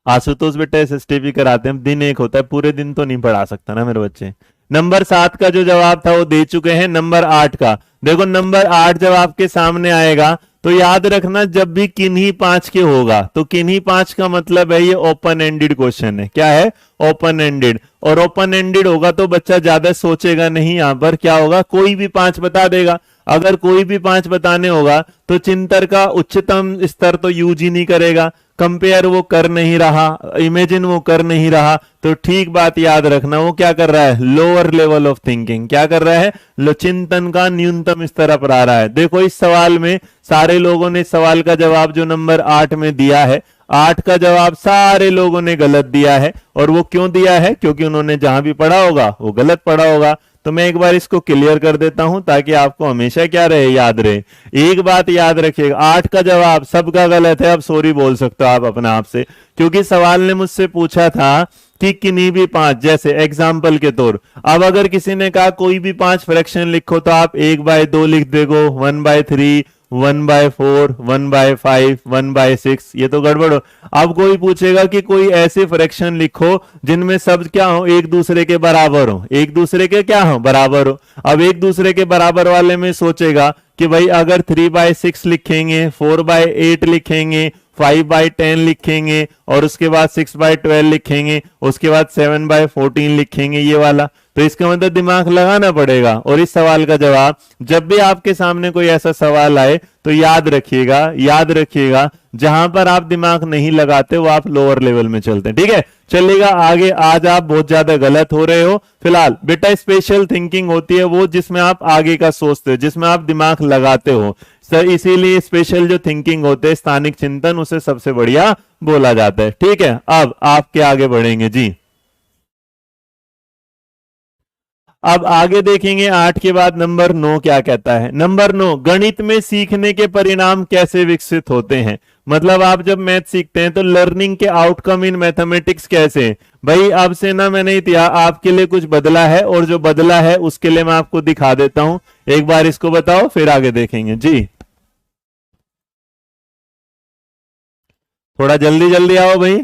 आशुतोष बेटा एसएसटी भी कराते हैं, दिन एक होता है, पूरे दिन तो नहीं पढ़ा सकता ना मेरे बच्चे। नंबर 7 का जो जवाब था वो दे चुके हैं, नंबर 8 का देखो, नंबर 8 जब आपके सामने आएगा तो याद रखना जब भी किन्हीं 5 के होगा, तो किन्हीं 5 का मतलब है ये ओपन एंडेड क्वेश्चन है। क्या है, ओपन एंडेड। और ओपन एंडेड होगा तो बच्चा ज्यादा सोचेगा नहीं, यहां पर क्या होगा, कोई भी 5 बता देगा। अगर कोई भी 5 बताने होगा तो चिंतन का उच्चतम स्तर तो यूज ही नहीं करेगा, कंपेयर वो कर नहीं रहा, इमेजिन वो कर नहीं रहा, तो ठीक बात याद रखना, वो क्या कर रहा है, लोअर लेवल ऑफ थिंकिंग। क्या कर रहा है, चिंतन का न्यूनतम स्तर अपना रहा है। देखो इस सवाल में सारे लोगों ने सवाल का जवाब जो नंबर 8 में दिया है, 8 का जवाब सारे लोगों ने गलत दिया है। और वो क्यों दिया है, क्योंकि उन्होंने जहां भी पढ़ा होगा वो गलत पढ़ा होगा। तो मैं एक बार इसको क्लियर कर देता हूं ताकि आपको हमेशा क्या रहे, याद रहे। एक बात याद रखिएगा, 8 का जवाब सबका गलत है। अब सॉरी बोल सकते हो आप अपने आप से, क्योंकि सवाल ने मुझसे पूछा था कि किन्हीं भी 5, जैसे एग्जाम्पल के तौर, अब अगर किसी ने कहा कोई भी 5 फ्रैक्शन लिखो, तो आप 1/2 लिख देगो, 1/3, 1/4, 1/5, 1/6, ये तो गड़बड़ हो। अब कोई पूछेगा कि कोई ऐसे फ्रैक्शन लिखो जिनमें सब क्या हो, एक दूसरे के बराबर हो, एक दूसरे के क्या हो, बराबर हो। अब एक दूसरे के बराबर वाले में सोचेगा कि भाई अगर 3/6 लिखेंगे, 4/8 लिखेंगे, 5/10 लिखेंगे, और उसके बाद 6/12 लिखेंगे, उसके बाद 7/14 लिखेंगे, ये वाला। तो इसका मतलब दिमाग लगाना पड़ेगा। और इस सवाल का जवाब, जब भी आपके सामने कोई ऐसा सवाल आए तो याद रखिएगा, याद रखिएगा, जहां पर आप दिमाग नहीं लगाते वो आप लोअर लेवल में चलते हैं, ठीक है। चलिएगा आगे, आज आप बहुत ज्यादा गलत हो रहे हो। फिलहाल बेटा स्पेशल थिंकिंग होती है वो जिसमें आप आगे का सोचते हो, जिसमें आप दिमाग लगाते हो सर, इसीलिए स्पेशल जो थिंकिंग होते हैं, स्थानिक चिंतन, उसे सबसे बढ़िया बोला जाता है, ठीक है। अब आपके आगे बढ़ेंगे जी। अब आगे देखेंगे 8 के बाद नंबर 9 क्या कहता है। नंबर 9, गणित में सीखने के परिणाम कैसे विकसित होते हैं। मतलब आप जब मैथ सीखते हैं तो लर्निंग के आउटकम इन मैथमेटिक्स कैसे हैं? भाई अब से ना मैंने इतिहास आपके लिए कुछ बदला है, और जो बदला है उसके लिए मैं आपको दिखा देता हूं। एक बार इसको बताओ फिर आगे देखेंगे जी। थोड़ा जल्दी जल्दी आओ भाई।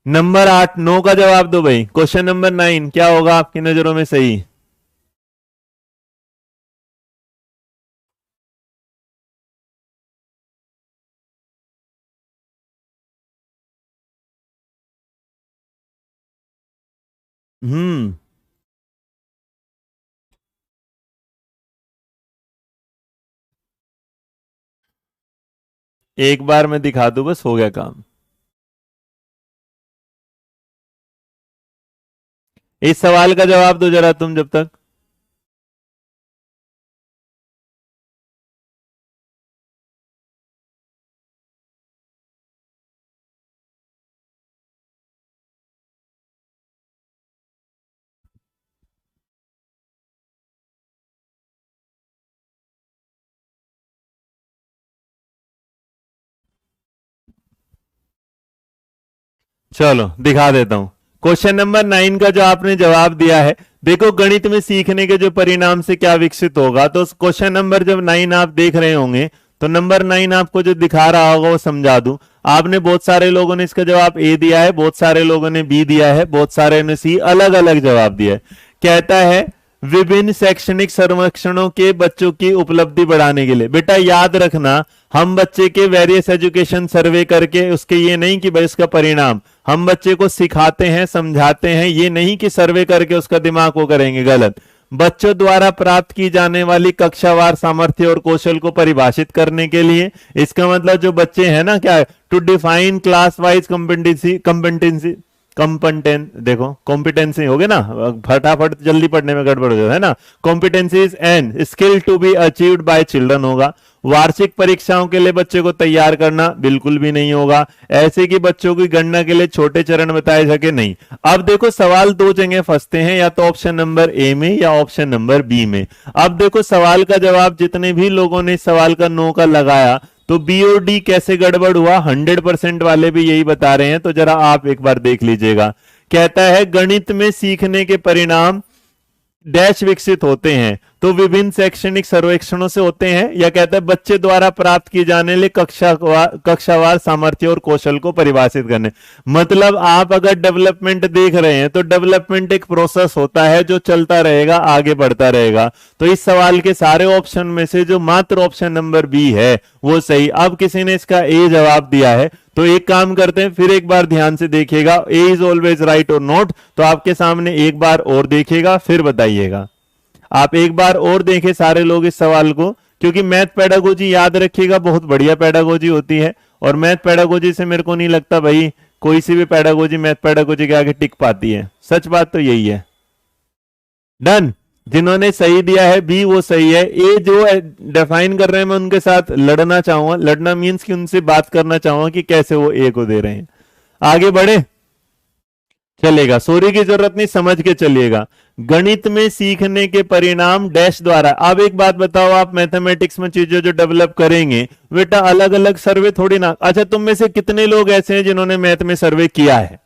नंबर 8, 9 का जवाब दो भाई। क्वेश्चन नंबर 9 क्या होगा आपकी नजरों में सही? हम्म। एक बार मैं दिखा दूं, बस हो गया काम। इस सवाल का जवाब दो जरा तुम जब तक। चलो दिखा देता हूं। क्वेश्चन नंबर 9 का जो आपने जवाब दिया है, देखो गणित में सीखने के जो परिणाम से क्या विकसित होगा, तो क्वेश्चन नंबर जब 9 आप देख रहे होंगे तो नंबर 9 आपको जो दिखा रहा होगा वो समझा दूं। आपने बहुत सारे लोगों ने इसका जवाब ए दिया है, बहुत सारे लोगों ने बी दिया है, बहुत सारे ने सी, अलग अलग जवाब दिया है। कहता है विभिन्न शैक्षणिक सर्वेक्षणों के बच्चों की उपलब्धि बढ़ाने के लिए। बेटा याद रखना, हम बच्चे के वेरियस एजुकेशन सर्वे करके उसके ये नहीं कि भाई उसका परिणाम, हम बच्चे को सिखाते हैं समझाते हैं, ये नहीं कि सर्वे करके उसका दिमाग को करेंगे, गलत। बच्चों द्वारा प्राप्त की जाने वाली कक्षावार सामर्थ्य और कौशल को परिभाषित करने के लिए। इसका मतलब जो बच्चे हैं ना, क्या to define class wise competency competency competent, देखो कॉम्पिटेंसी हो गए ना, फटाफट जल्दी पढ़ने में गड़बड़ हो जाता है ना। Competencies and skill to be achieved by children होगा। वार्षिक परीक्षाओं के लिए बच्चे को तैयार करना बिल्कुल भी नहीं होगा, ऐसे कि बच्चों की गणना के लिए छोटे चरण बताए सके, नहीं। अब देखो सवाल दो जगह फंसते हैं, या तो ऑप्शन नंबर ए में या ऑप्शन नंबर बी में। अब देखो सवाल का जवाब जितने भी लोगों ने सवाल का नो का लगाया, तो बी और डी कैसे गड़बड़ हुआ, 100% वाले भी यही बता रहे हैं, तो जरा आप एक बार देख लीजिएगा। कहता है गणित में सीखने के परिणाम डैश विकसित होते हैं, तो विभिन्न शैक्षणिक सर्वेक्षणों से होते हैं, या कहता है बच्चे द्वारा प्राप्त की जाने वाले कक्षावार सामर्थ्य और कौशल को परिभाषित करने। मतलब आप अगर डेवलपमेंट देख रहे हैं तो डेवलपमेंट एक प्रोसेस होता है जो चलता रहेगा, आगे बढ़ता रहेगा। तो इस सवाल के सारे ऑप्शन में से जो मात्र ऑप्शन नंबर बी है वो सही। अब किसी ने इसका ए जवाब दिया है, तो एक काम करते हैं, फिर एक बार ध्यान से देखिएगा, ए इज ऑलवेज राइट और नॉट, तो आपके सामने एक बार और देखिएगा फिर बताइएगा। आप एक बार और देखें सारे लोग इस सवाल को, क्योंकि मैथ पेडागोजी याद रखिएगा बहुत बढ़िया पेडागोजी होती है, और मैथ पेडागोजी से मेरे को नहीं लगता भाई कोई सी भी पेडागोजी मैथ पेडागोजी के आगे टिक पाती है, सच बात तो यही है। डन। जिन्होंने सही दिया है बी वो सही है। ए जो डिफाइन कर रहे हैं मैं उनके साथ लड़ना चाहूंगा, लड़ना मीन्स कि उनसे बात करना चाहूंगा कि कैसे वो ए को दे रहे हैं। आगे बढ़े, चलेगा, सॉरी की जरूरत नहीं, समझ के चलिएगा। गणित में सीखने के परिणाम डैश द्वारा। अब एक बात बताओ, आप मैथमेटिक्स में चीजें जो डेवलप करेंगे बेटा अलग अलग सर्वे थोड़ी ना। अच्छा तुम में से कितने लोग ऐसे हैं जिन्होंने मैथ में सर्वे किया है?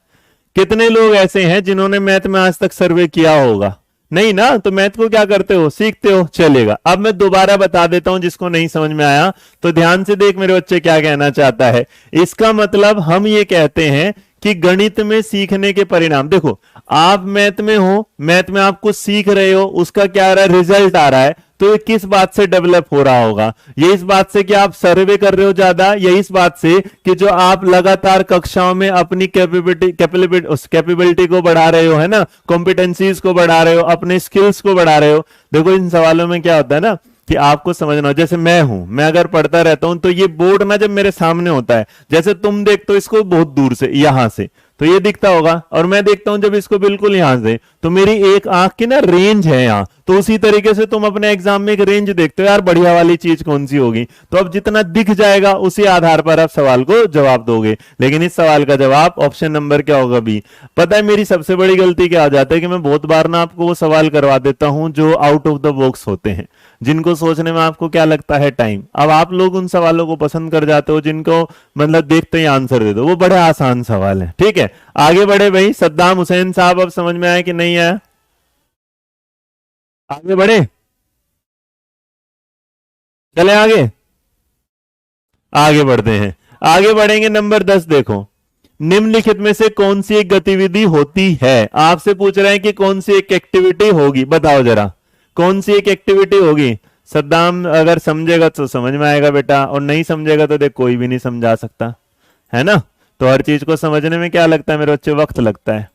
कितने लोग ऐसे हैं जिन्होंने मैथ में आज तक सर्वे किया होगा? नहीं ना, तो मैथ को क्या करते हो, सीखते हो। चलेगा, अब मैं दोबारा बता देता हूं जिसको नहीं समझ में आया, तो ध्यान से देख मेरे बच्चे क्या कहना चाहता है। इसका मतलब हम ये कहते हैं कि गणित में सीखने के परिणाम, देखो आप मैथ में हो, मैथ में आप कुछ सीख रहे हो, उसका क्या आ रहा है, रिजल्ट आ रहा है, तो ये किस बात से डेवलप हो रहा होगा? ये इस बात से कि आप सर्वे कर रहे हो ज्यादा, या इस बात से कि जो आप लगातार कक्षाओं में अपनी कैपेबिलिटी को बढ़ा रहे हो, है ना, कॉम्पिटेंसीज को बढ़ा रहे हो, अपने स्किल्स को बढ़ा रहे हो। देखो इन सवालों में क्या होता है ना कि आपको समझना हो, जैसे मैं हूं, मैं अगर पढ़ता रहता हूं तो ये बोर्ड ना जब मेरे सामने होता है, जैसे तुम देखते हो इसको बहुत दूर से यहां से, तो ये दिखता होगा, और मैं देखता हूं जब इसको बिल्कुल यहां से, तो मेरी एक आंख की ना रेंज है यहां। तो उसी तरीके से तुम अपने एग्जाम में एक रेंज देखते हो, यार बढ़िया वाली चीज कौन सी होगी, तो अब जितना दिख जाएगा उसी आधार पर आप सवाल को जवाब दोगे। लेकिन इस सवाल का जवाब ऑप्शन नंबर क्या होगा, बी। पता है मेरी सबसे बड़ी गलती क्या आ जाता है कि मैं बहुत बार ना आपको वो सवाल करवा देता हूं जो आउट ऑफ द बॉक्स होते हैं, जिनको सोचने में आपको क्या लगता है टाइम। अब आप लोग उन सवालों को पसंद कर जाते हो जिनको मतलब देखते ही आंसर दे दो, वो बड़े आसान सवाल है। ठीक है, आगे बढ़े भाई। सद्दाम हुसैन साहब अब समझ में आया कि नहीं आया? आगे बढ़े, चले आगे, आगे बढ़ते हैं। आगे बढ़ेंगे, नंबर 10 देखो, निम्नलिखित में से कौन सी एक गतिविधि होती है? आपसे पूछ रहे हैं कि कौन सी एक एक्टिविटी होगी, बताओ जरा कौन सी एक एक्टिविटी होगी। सद्दाम अगर समझेगा तो समझ में आएगा बेटा, और नहीं समझेगा तो देख कोई भी नहीं समझा सकता, है ना। तो हर चीज को समझने में क्या लगता है मेरे बच्चे, वक्त लगता है।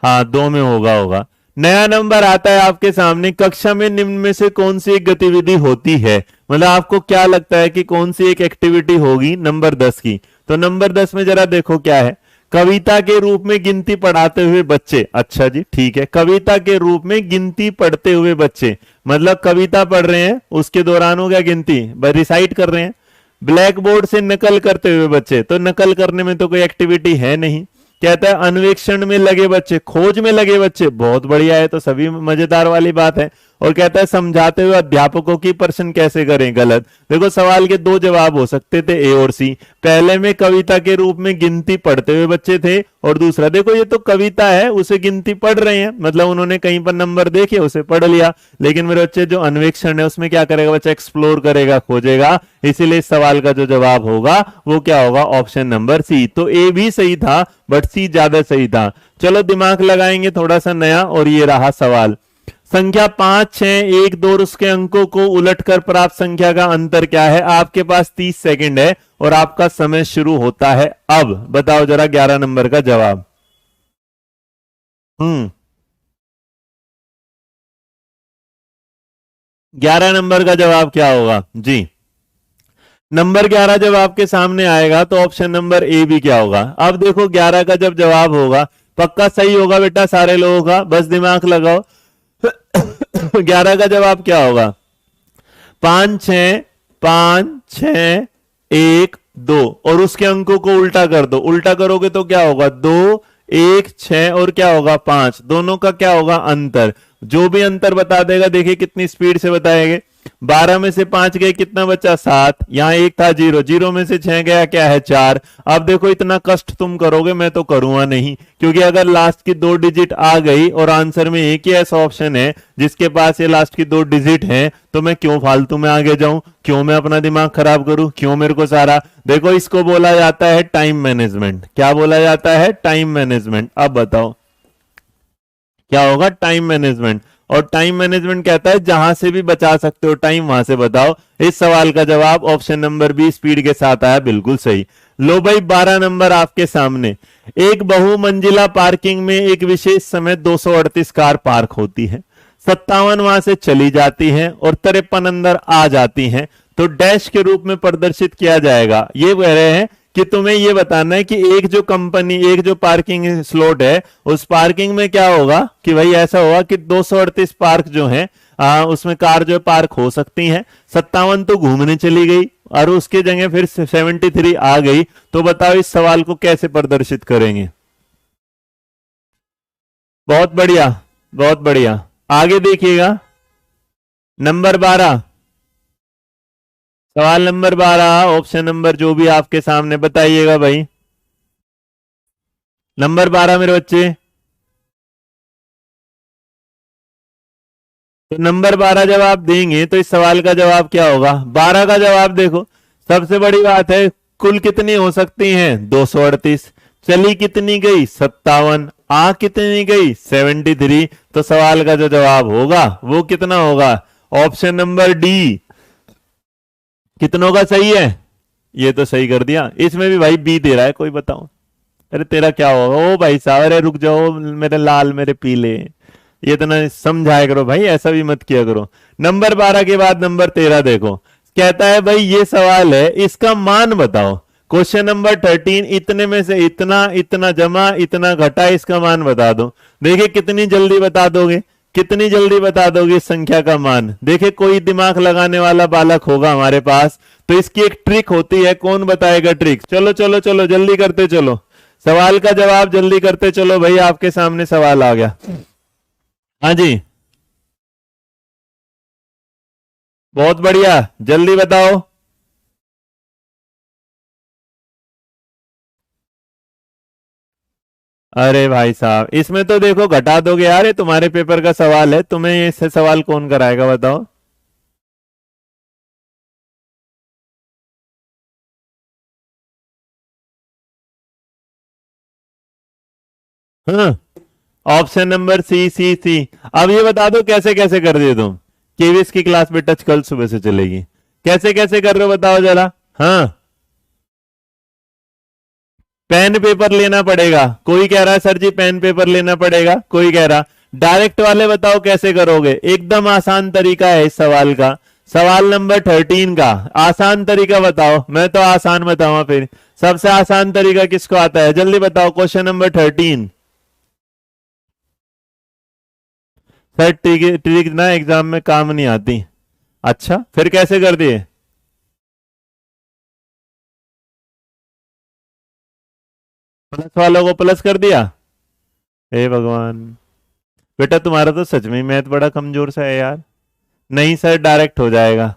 हाँ, दो में होगा होगा। नया नंबर आता है आपके सामने, कक्षा में निम्न में से कौन सी एक गतिविधि होती है, मतलब आपको क्या लगता है कि कौन सी एक एक्टिविटी होगी नंबर 10 की। तो नंबर 10 में जरा देखो क्या है, कविता के रूप में गिनती पढ़ाते हुए बच्चे। अच्छा जी, ठीक है, कविता के रूप में गिनती पढ़ते हुए बच्चे, मतलब कविता पढ़ रहे हैं उसके दौरान हो गया गिनती, रिसाइट कर रहे हैं। ब्लैक बोर्ड से नकल करते हुए बच्चे, तो नकल करने में तो कोई एक्टिविटी है नहीं। कहता है अन्वेषण में लगे बच्चे, खोज में लगे बच्चे, बहुत बढ़िया है, तो सभी मजेदार वाली बात है। और कहता है समझाते हुए अध्यापकों की प्रश्न कैसे करें, गलत। देखो सवाल के दो जवाब हो सकते थे, ए और सी। पहले में कविता के रूप में गिनती पढ़ते हुए बच्चे थे, और दूसरा देखो ये तो कविता है उसे गिनती पढ़ रहे हैं, मतलब उन्होंने कहीं पर नंबर देखे उसे पढ़ लिया। लेकिन मेरे बच्चे जो अन्वेषण है उसमें क्या करेगा बच्चा, एक्सप्लोर करेगा, खोजेगा। इसीलिए इस सवाल का जो जवाब होगा वो क्या होगा, ऑप्शन नंबर सी। तो ए भी सही था बट सी ज्यादा सही था। चलो दिमाग लगाएंगे थोड़ा सा नया, और ये रहा सवाल। संख्या 5, 6, 1, 2 और उसके अंकों को उलटकर प्राप्त संख्या का अंतर क्या है। आपके पास 30 सेकंड है और आपका समय शुरू होता है अब। बताओ जरा 11 नंबर का जवाब। 11 नंबर का जवाब क्या होगा जी। नंबर 11 जब आपके सामने आएगा तो ऑप्शन नंबर ए भी क्या होगा। अब देखो 11 का जब जवाब होगा पक्का सही होगा बेटा सारे लोगों का, बस दिमाग लगाओ। 11 का जवाब क्या होगा, 5 6 5 6 1 2, और उसके अंकों को उल्टा कर दो। उल्टा करोगे तो क्या होगा, 2 1 6 और क्या होगा 5, दोनों का क्या होगा अंतर। जो भी अंतर बता देगा देखिए कितनी स्पीड से बताएंगे। 12 में से 5 गए कितना बचा 7, यहां एक था 0, 0 में से 6 गया क्या है 4। अब देखो इतना कष्ट तुम करोगे मैं तो करूंगा नहीं, क्योंकि अगर लास्ट की 2 डिजिट आ गई और आंसर में एक ही ऐसा ऑप्शन है जिसके पास ये लास्ट की 2 डिजिट है, तो मैं क्यों फालतू में आगे जाऊं, क्यों मैं अपना दिमाग खराब करूं, क्यों मेरे को सारा। देखो इसको बोला जाता है टाइम मैनेजमेंट। क्या बोला जाता है, टाइम मैनेजमेंट। अब बताओ क्या होगा, टाइम मैनेजमेंट। और टाइम मैनेजमेंट कहता है जहां से भी बचा सकते हो टाइम वहां से बताओ। इस सवाल का जवाब ऑप्शन नंबर बी स्पीड के साथ आया, बिल्कुल सही। लो भाई 12 नंबर आपके सामने। एक बहुमंजिला पार्किंग में एक विशेष समय 238 कार पार्क होती है, 57 वहां से चली जाती हैं और 53 अंदर आ जाती हैं, तो डैश के रूप में प्रदर्शित किया जाएगा। ये कह रहे हैं कि तुम्हें ये बताना है कि एक जो कंपनी, एक जो पार्किंग स्लॉट है उस पार्किंग में क्या होगा कि भाई ऐसा होगा कि 238 पार्क जो है उसमें कार जो पार्क हो सकती हैं, 57 तो घूमने चली गई और उसके जगह फिर 73 आ गई। तो बताओ इस सवाल को कैसे प्रदर्शित करेंगे। बहुत बढ़िया, बहुत बढ़िया। आगे देखिएगा नंबर 12, सवाल नंबर 12 ऑप्शन नंबर जो भी आपके सामने बताइएगा भाई। नंबर 12 मेरे बच्चे, तो नंबर 12 जब आप देंगे तो इस सवाल का जवाब क्या होगा। 12 का जवाब देखो, सबसे बड़ी बात है कुल कितनी हो सकती हैं 238, चली कितनी गई 57, आ कितनी गई 73। तो सवाल का जो जवाब होगा वो कितना होगा, ऑप्शन नंबर डी। कितनों का सही है, ये तो सही कर दिया। इसमें भी भाई बी दे रहा है कोई, बताओ। अरे तेरा क्या होगा, ओ भाई साहब, अरे रुक जाओ मेरे लाल मेरे पीले, ये तो ना समझाया करो भाई, ऐसा भी मत किया करो। नंबर 12 के बाद नंबर 13 देखो, कहता है भाई ये सवाल है इसका मान बताओ। क्वेश्चन नंबर 13, इतने में से इतना, इतना जमा, इतना घटा, इसका मान बता दो। देखिए कितनी जल्दी बता दोगे, कितनी जल्दी बता दोगे इस संख्या का मान। देखिए कोई दिमाग लगाने वाला बालक होगा हमारे पास, तो इसकी एक ट्रिक होती है, कौन बताएगा ट्रिक। चलो चलो चलो जल्दी करते चलो, सवाल का जवाब जल्दी करते चलो भाई, आपके सामने सवाल आ गया। हाँ जी, बहुत बढ़िया, जल्दी बताओ। अरे भाई साहब इसमें तो देखो घटा दोगे यार, ये तुम्हारे पेपर का सवाल है, तुम्हें ये से सवाल कौन कराएगा बताओ। हाँ, ऑप्शन नंबर सी सी सी। अब ये बता दो कैसे कैसे कर दिए तुम। केवीएस की क्लास में टच कल सुबह से चलेगी, कैसे कैसे कर रहे हो बताओ जरा। हाँ पेन पेपर लेना पड़ेगा। कोई कह रहा है सर जी पेन पेपर लेना पड़ेगा, कोई कह रहा डायरेक्ट वाले बताओ कैसे करोगे। एकदम आसान तरीका है इस सवाल का। सवाल नंबर 13 का आसान तरीका बताओ। मैं तो आसान बताऊंगा, फिर सबसे आसान तरीका किसको आता है जल्दी बताओ। Question number 13। सर ट्रिक ना एग्जाम में काम नहीं आती। अच्छा फिर कैसे कर दिए। प्लस वालों को प्लस कर दिया। हे भगवान, बेटा तुम्हारा तो सच में ही मैथ बड़ा कमजोर सा है यार। नहीं सर डायरेक्ट हो जाएगा।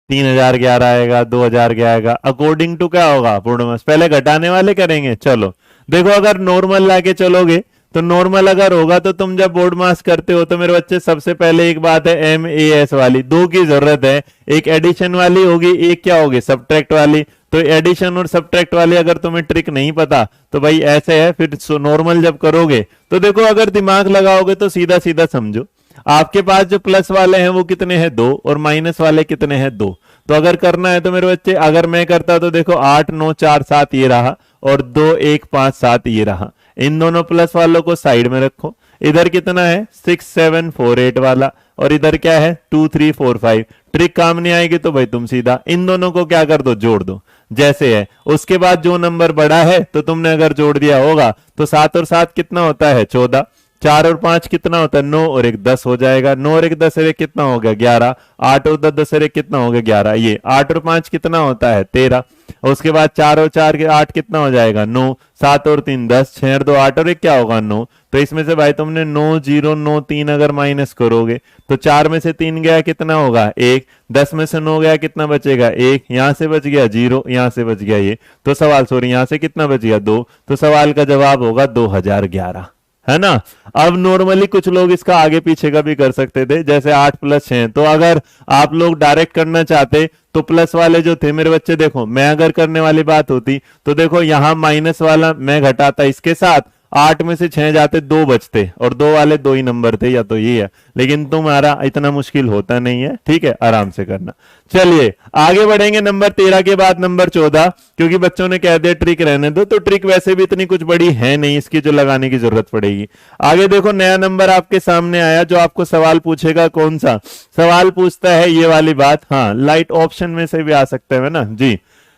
3011 आएगा, 2000 क्या आएगा, अकॉर्डिंग टू क्या होगा पूर्णमास। पहले घटाने वाले करेंगे। चलो देखो, अगर नॉर्मल लाके चलोगे तो नॉर्मल अगर होगा तो तुम जब बोर्ड मास करते हो तो मेरे बच्चे सबसे पहले एक बात है MAS वाली, दो की जरूरत है। एक एडिशन वाली होगी, एक क्या होगी सब्ट्रैक्ट वाली। तो एडिशन और सब्ट्रैक्ट वाली अगर तुम्हें ट्रिक नहीं पता तो भाई ऐसे है, फिर नॉर्मल जब करोगे तो देखो अगर दिमाग लगाओगे तो सीधा सीधा समझो। आपके पास जो प्लस वाले हैं वो कितने हैं 2, और माइनस वाले कितने हैं 2। तो अगर करना है तो मेरे बच्चे अगर मैं करता तो देखो 8 9 4 7 ये रहा, और 2 1 5 7 ये रहा। इन दोनों प्लस वालों को साइड में रखो। इधर कितना है 6 7 4 8 वाला, और इधर क्या है 2 3 4 5। ट्रिक काम नहीं आएगी तो भाई तुम सीधा इन दोनों को क्या कर दो जोड़ दो जैसे है। उसके बाद जो नंबर बड़ा है तो तुमने अगर जोड़ दिया होगा तो 7 और 7 कितना होता है 14, 4 और 5 कितना होता है 9 और 1 10 हो जाएगा। 9 और 1 10 और 1 कितना हो गया 11। 8 और 10 10 और 1 कितना हो गया 11। ये 8 और 5 कितना होता है 13। उसके बाद 4 और 4 के 8 कितना हो जाएगा 9। 7 और 3 10, 6 और 2 8 और 1 क्या होगा 9। तो इसमें से भाई तुमने 9 0 9 3 अगर माइनस करोगे तो 4 में से 3 गया कितना होगा 1। 10 में से 9 गया कितना बचेगा 1। यहां से बच गया 0, यहां से बच गया ये। तो सवाल सॉरी यहां से कितना बच गया 2। तो सवाल का जवाब होगा 2011, है ना। अब नॉर्मली कुछ लोग इसका आगे पीछे का भी कर सकते थे, जैसे 8 + 6। तो अगर आप लोग डायरेक्ट करना चाहते तो प्लस वाले जो थे मेरे बच्चे देखो, मैं अगर करने वाली बात होती तो देखो यहां माइनस वाला मैं घटाता इसके साथ, 8 में से 6 जाते 2 बचते, और 2 वाले 2 ही नंबर थे, या तो ये है। लेकिन तुम्हारा इतना मुश्किल होता नहीं है, ठीक है आराम से करना। चलिए आगे बढ़ेंगे नंबर 13 के बाद नंबर 14, क्योंकि बच्चों ने कह दिया ट्रिक रहने दो। तो ट्रिक वैसे भी इतनी कुछ बड़ी है नहीं, इसकी जो लगाने की जरूरत पड़ेगी। आगे देखो नया नंबर आपके सामने आया, जो आपको सवाल पूछेगा कौन सा सवाल पूछता है ये वाली बात। हाँ लाइट ऑप्शन में से भी आ सकते हैं ना जी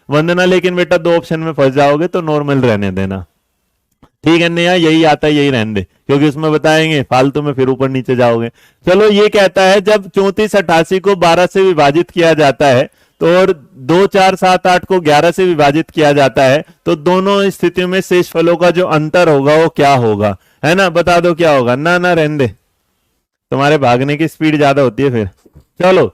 वंदना, लेकिन बेटा 2 ऑप्शन में फंस जाओगे तो नॉर्मल रहने देना, ठीक है। नया यही आता है, यही रहने दे, क्योंकि उसमें बताएंगे फालतू में फिर ऊपर नीचे जाओगे। चलो ये कहता है जब 34 88 को 12 से विभाजित किया जाता है तो, और 2 4 7 8 को 11 से विभाजित किया जाता है तो दोनों स्थितियों में शेष फलों का जो अंतर होगा वो क्या होगा, है ना। बता दो क्या होगा। ना ना रहने दे, तुम्हारे भागने की स्पीड ज्यादा होती है फिर। चलो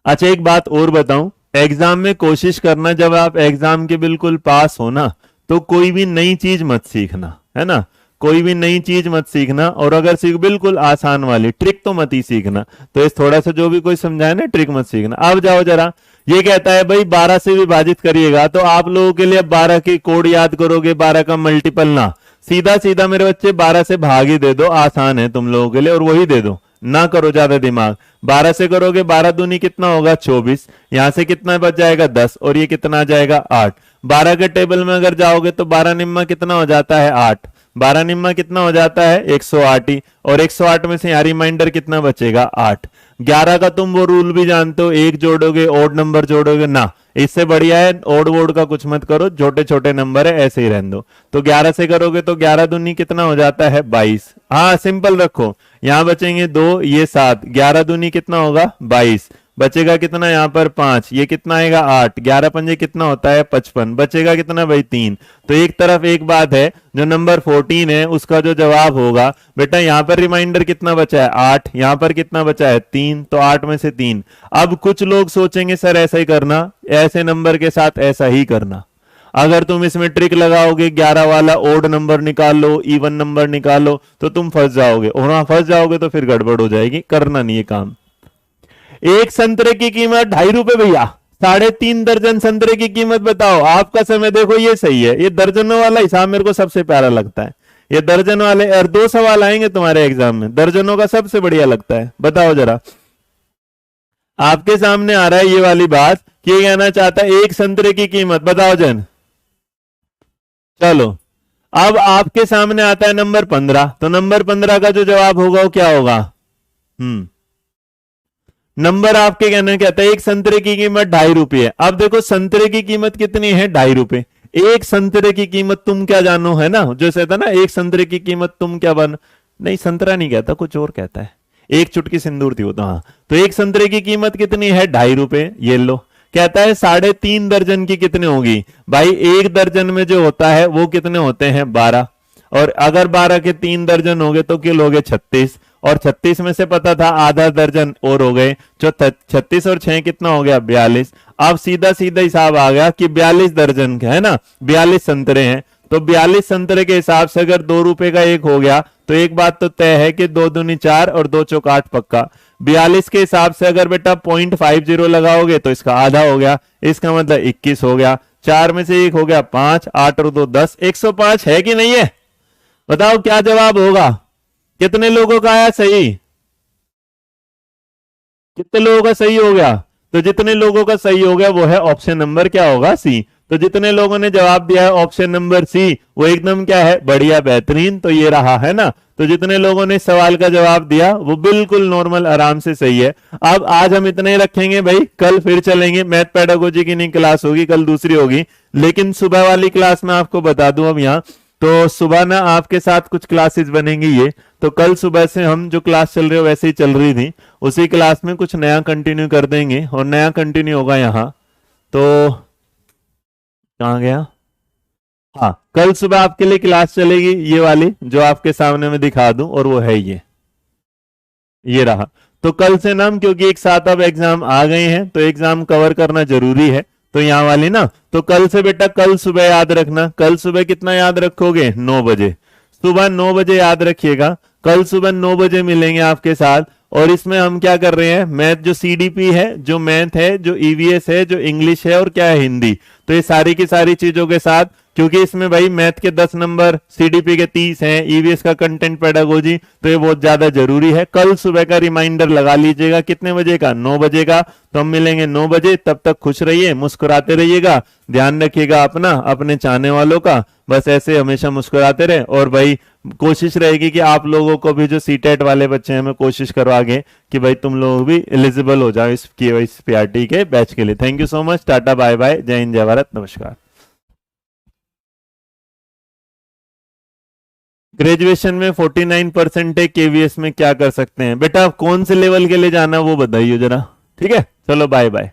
अच्छा एक बात और बताऊं, एग्जाम में कोशिश करना जब आप एग्जाम के बिल्कुल पास हो ना तो कोई भी नई चीज मत सीखना, है ना। कोई भी नई चीज मत सीखना, और अगर सीख बिल्कुल आसान वाली ट्रिक तो मत ही सीखना। तो इस थोड़ा सा जो भी कोई समझाए ना ट्रिक मत सीखना। अब जाओ जरा, ये कहता है भाई 12 से विभाजित करिएगा, तो आप लोगों के लिए 12 की कोड याद करोगे, 12 का मल्टीपल ना, सीधा सीधा मेरे बच्चे 12 से भाग ही दे दो, आसान है तुम लोगों के लिए, और वही दे दो, ना करो ज्यादा दिमाग। 12 से करोगे 12 दूनी कितना होगा 24, यहां से कितना बच जाएगा 10, और ये कितना आ जाएगा 8। 12 के टेबल में अगर जाओगे तो 12 निम्मा कितना हो जाता है 8, 12 निम्मा कितना हो जाता है 108 ही, और 108 में से यहाँ रिमाइंडर कितना बचेगा 8। 11 का तुम वो रूल भी जानते हो, एक जोड़ोगे ओड नंबर जोड़ोगे ना, इससे बढ़िया है ओड वोड का कुछ मत करो, छोटे छोटे नंबर है ऐसे ही रहने दो। तो 11 से करोगे तो 11 दूनी कितना हो जाता है 22। हाँ सिंपल रखो, यहां बचेंगे 2 ये 7, 11 दूनी कितना होगा 22, बचेगा कितना यहाँ पर 5, ये कितना आएगा 8, 11 पंजे कितना होता है 55, बचेगा कितना भाई 3। तो एक तरफ एक बात है, जो नंबर 14 है उसका जो जवाब होगा बेटा, यहाँ पर रिमाइंडर कितना बचा है 8, यहाँ पर कितना बचा है 3, तो 8 में से 3। अब कुछ लोग सोचेंगे सर ऐसा ही करना, ऐसे नंबर के साथ ऐसा ही करना। अगर तुम इसमें ट्रिक लगाओगे 11 वाला ओड नंबर निकाल लो, इवन नंबर निकाल लो, तो तुम फंस जाओगे, और वहां फंस जाओगे तो फिर गड़बड़ हो जाएगी, करना नहीं ये काम। एक संतरे की कीमत 2.5 रुपए भैया, 3.5 दर्जन संतरे की कीमत बताओ। आपका समय देखो ये सही है, ये दर्जनों वाला हिसाब मेरे को सबसे प्यारा लगता है, ये दर्जन वाले। और 2 सवाल आएंगे तुम्हारे एग्जाम में, दर्जनों का सबसे बढ़िया लगता है। बताओ जरा, आपके सामने आ रहा है ये वाली बात कि ये कहना चाहता है एक संतरे की कीमत, बताओ जन चलो, अब आपके सामने आता है नंबर 15, तो नंबर 15 का जो जवाब होगा वो क्या होगा? नंबर आपके कहना कहता है एक संतरे की कीमत 2.5 रुपये। अब देखो संतरे की कीमत कितनी है? 2.5 रुपये। एक संतरे की कीमत तुम क्या जानो, है ना, जैसे था ना, एक संतरे की कीमत तुम क्या बन, नहीं संतरा नहीं कहता, कुछ और कहता है, एक चुटकी सिंदूर थी वो तो, हाँ। तो एक संतरे की कीमत कितनी है? 2.5 रुपये। ये लो, कहता है 3.5 दर्जन की कितने होगी? भाई एक दर्जन में जो होता है वो कितने होते हैं? 12। और अगर 12 के 3 दर्जन हो गए तो किलो हो गए 36, और 36 में से पता था आधा दर्जन और हो गए, जो 36 और 6 कितना हो गया? 42। अब सीधा सीधा हिसाब आ गया कि 42 दर्जन है ना, 42 संतरे हैं, तो 42 संतरे के हिसाब से अगर 2 रुपए का एक हो गया तो एक बात तो तय है कि 2 दूनी 4 और 2 चौक 8 पक्का। 42 के हिसाब से अगर बेटा 0.50 लगाओगे तो इसका आधा हो गया, इसका मतलब 21 हो गया। 4 में से एक हो गया 5, 8 और 2 10, 105 है कि नहीं है? बताओ क्या जवाब होगा? कितने लोगों का आया सही? कितने लोगों का सही हो गया? तो जितने लोगों का सही हो गया वो है ऑप्शन नंबर क्या होगा? सी। तो जितने लोगों ने जवाब दिया है ऑप्शन नंबर सी, वो एकदम क्या है? बढ़िया, बेहतरीन। तो ये रहा, है ना। तो जितने लोगों ने सवाल का जवाब दिया वो बिल्कुल नॉर्मल आराम से सही है। अब आज हम इतना ही रखेंगे भाई, कल फिर चलेंगे। मैथ पेडागोजी की नहीं क्लास होगी, कल दूसरी होगी। लेकिन सुबह वाली क्लास में आपको बता दूं अब यहाँ, तो सुबह ना आपके साथ कुछ क्लासेस बनेंगी ये, तो कल सुबह से हम जो क्लास चल रही हो वैसे ही चल रही थी, उसी क्लास में कुछ नया कंटिन्यू कर देंगे, और नया कंटिन्यू होगा यहाँ। तो कहाँ गया? हाँ, कल सुबह आपके लिए क्लास चलेगी ये वाली जो आपके सामने मैं दिखा दूं, और वो है ये रहा। तो कल से ना हम, क्योंकि एक साथ अब एग्जाम आ गए हैं तो एग्जाम कवर करना जरूरी है, तो यहाँ वाली ना, तो कल से बेटा कल सुबह याद रखना। कल सुबह कितना याद रखोगे? 9 बजे। सुबह 9 बजे याद रखिएगा। कल सुबह 9 बजे मिलेंगे आपके साथ, और इसमें हम क्या कर रहे हैं? मैथ जो सीडीपी है, जो मैथ है, जो ईवीएस है, जो इंग्लिश है, और क्या है? हिंदी। तो ये सारी की सारी चीजों के साथ, क्योंकि इसमें भाई मैथ के 10 नंबर, सीडीपी के 30 हैं, ईवीएस का कंटेंट पेडागोजी, तो ये बहुत ज्यादा जरूरी है। कल सुबह का रिमाइंडर लगा लीजिएगा। कितने बजे का? 9 बजे का। तो हम मिलेंगे 9 बजे। तब तक खुश रहिए, मुस्कुराते रहिएगा, ध्यान रखिएगा अपना, अपने चाहने वालों का। बस ऐसे हमेशा मुस्कुराते रहे, और भाई कोशिश रहेगी कि आप लोगों को भी, जो सीटेट वाले बच्चे हैं, मैं कोशिश करवागे कि भाई तुम लोग भी एलिजिबल हो जाओ इस पीआरटी के बैच के लिए। Thank you so much. Tata, bye bye, जय हिंद, जय भारत, नमस्कार। ग्रेजुएशन में 49% है, केवीएस में क्या कर सकते हैं? बेटा कौन से लेवल के लिए जाना वो बताइए जरा। ठीक है, चलो बाय बाय।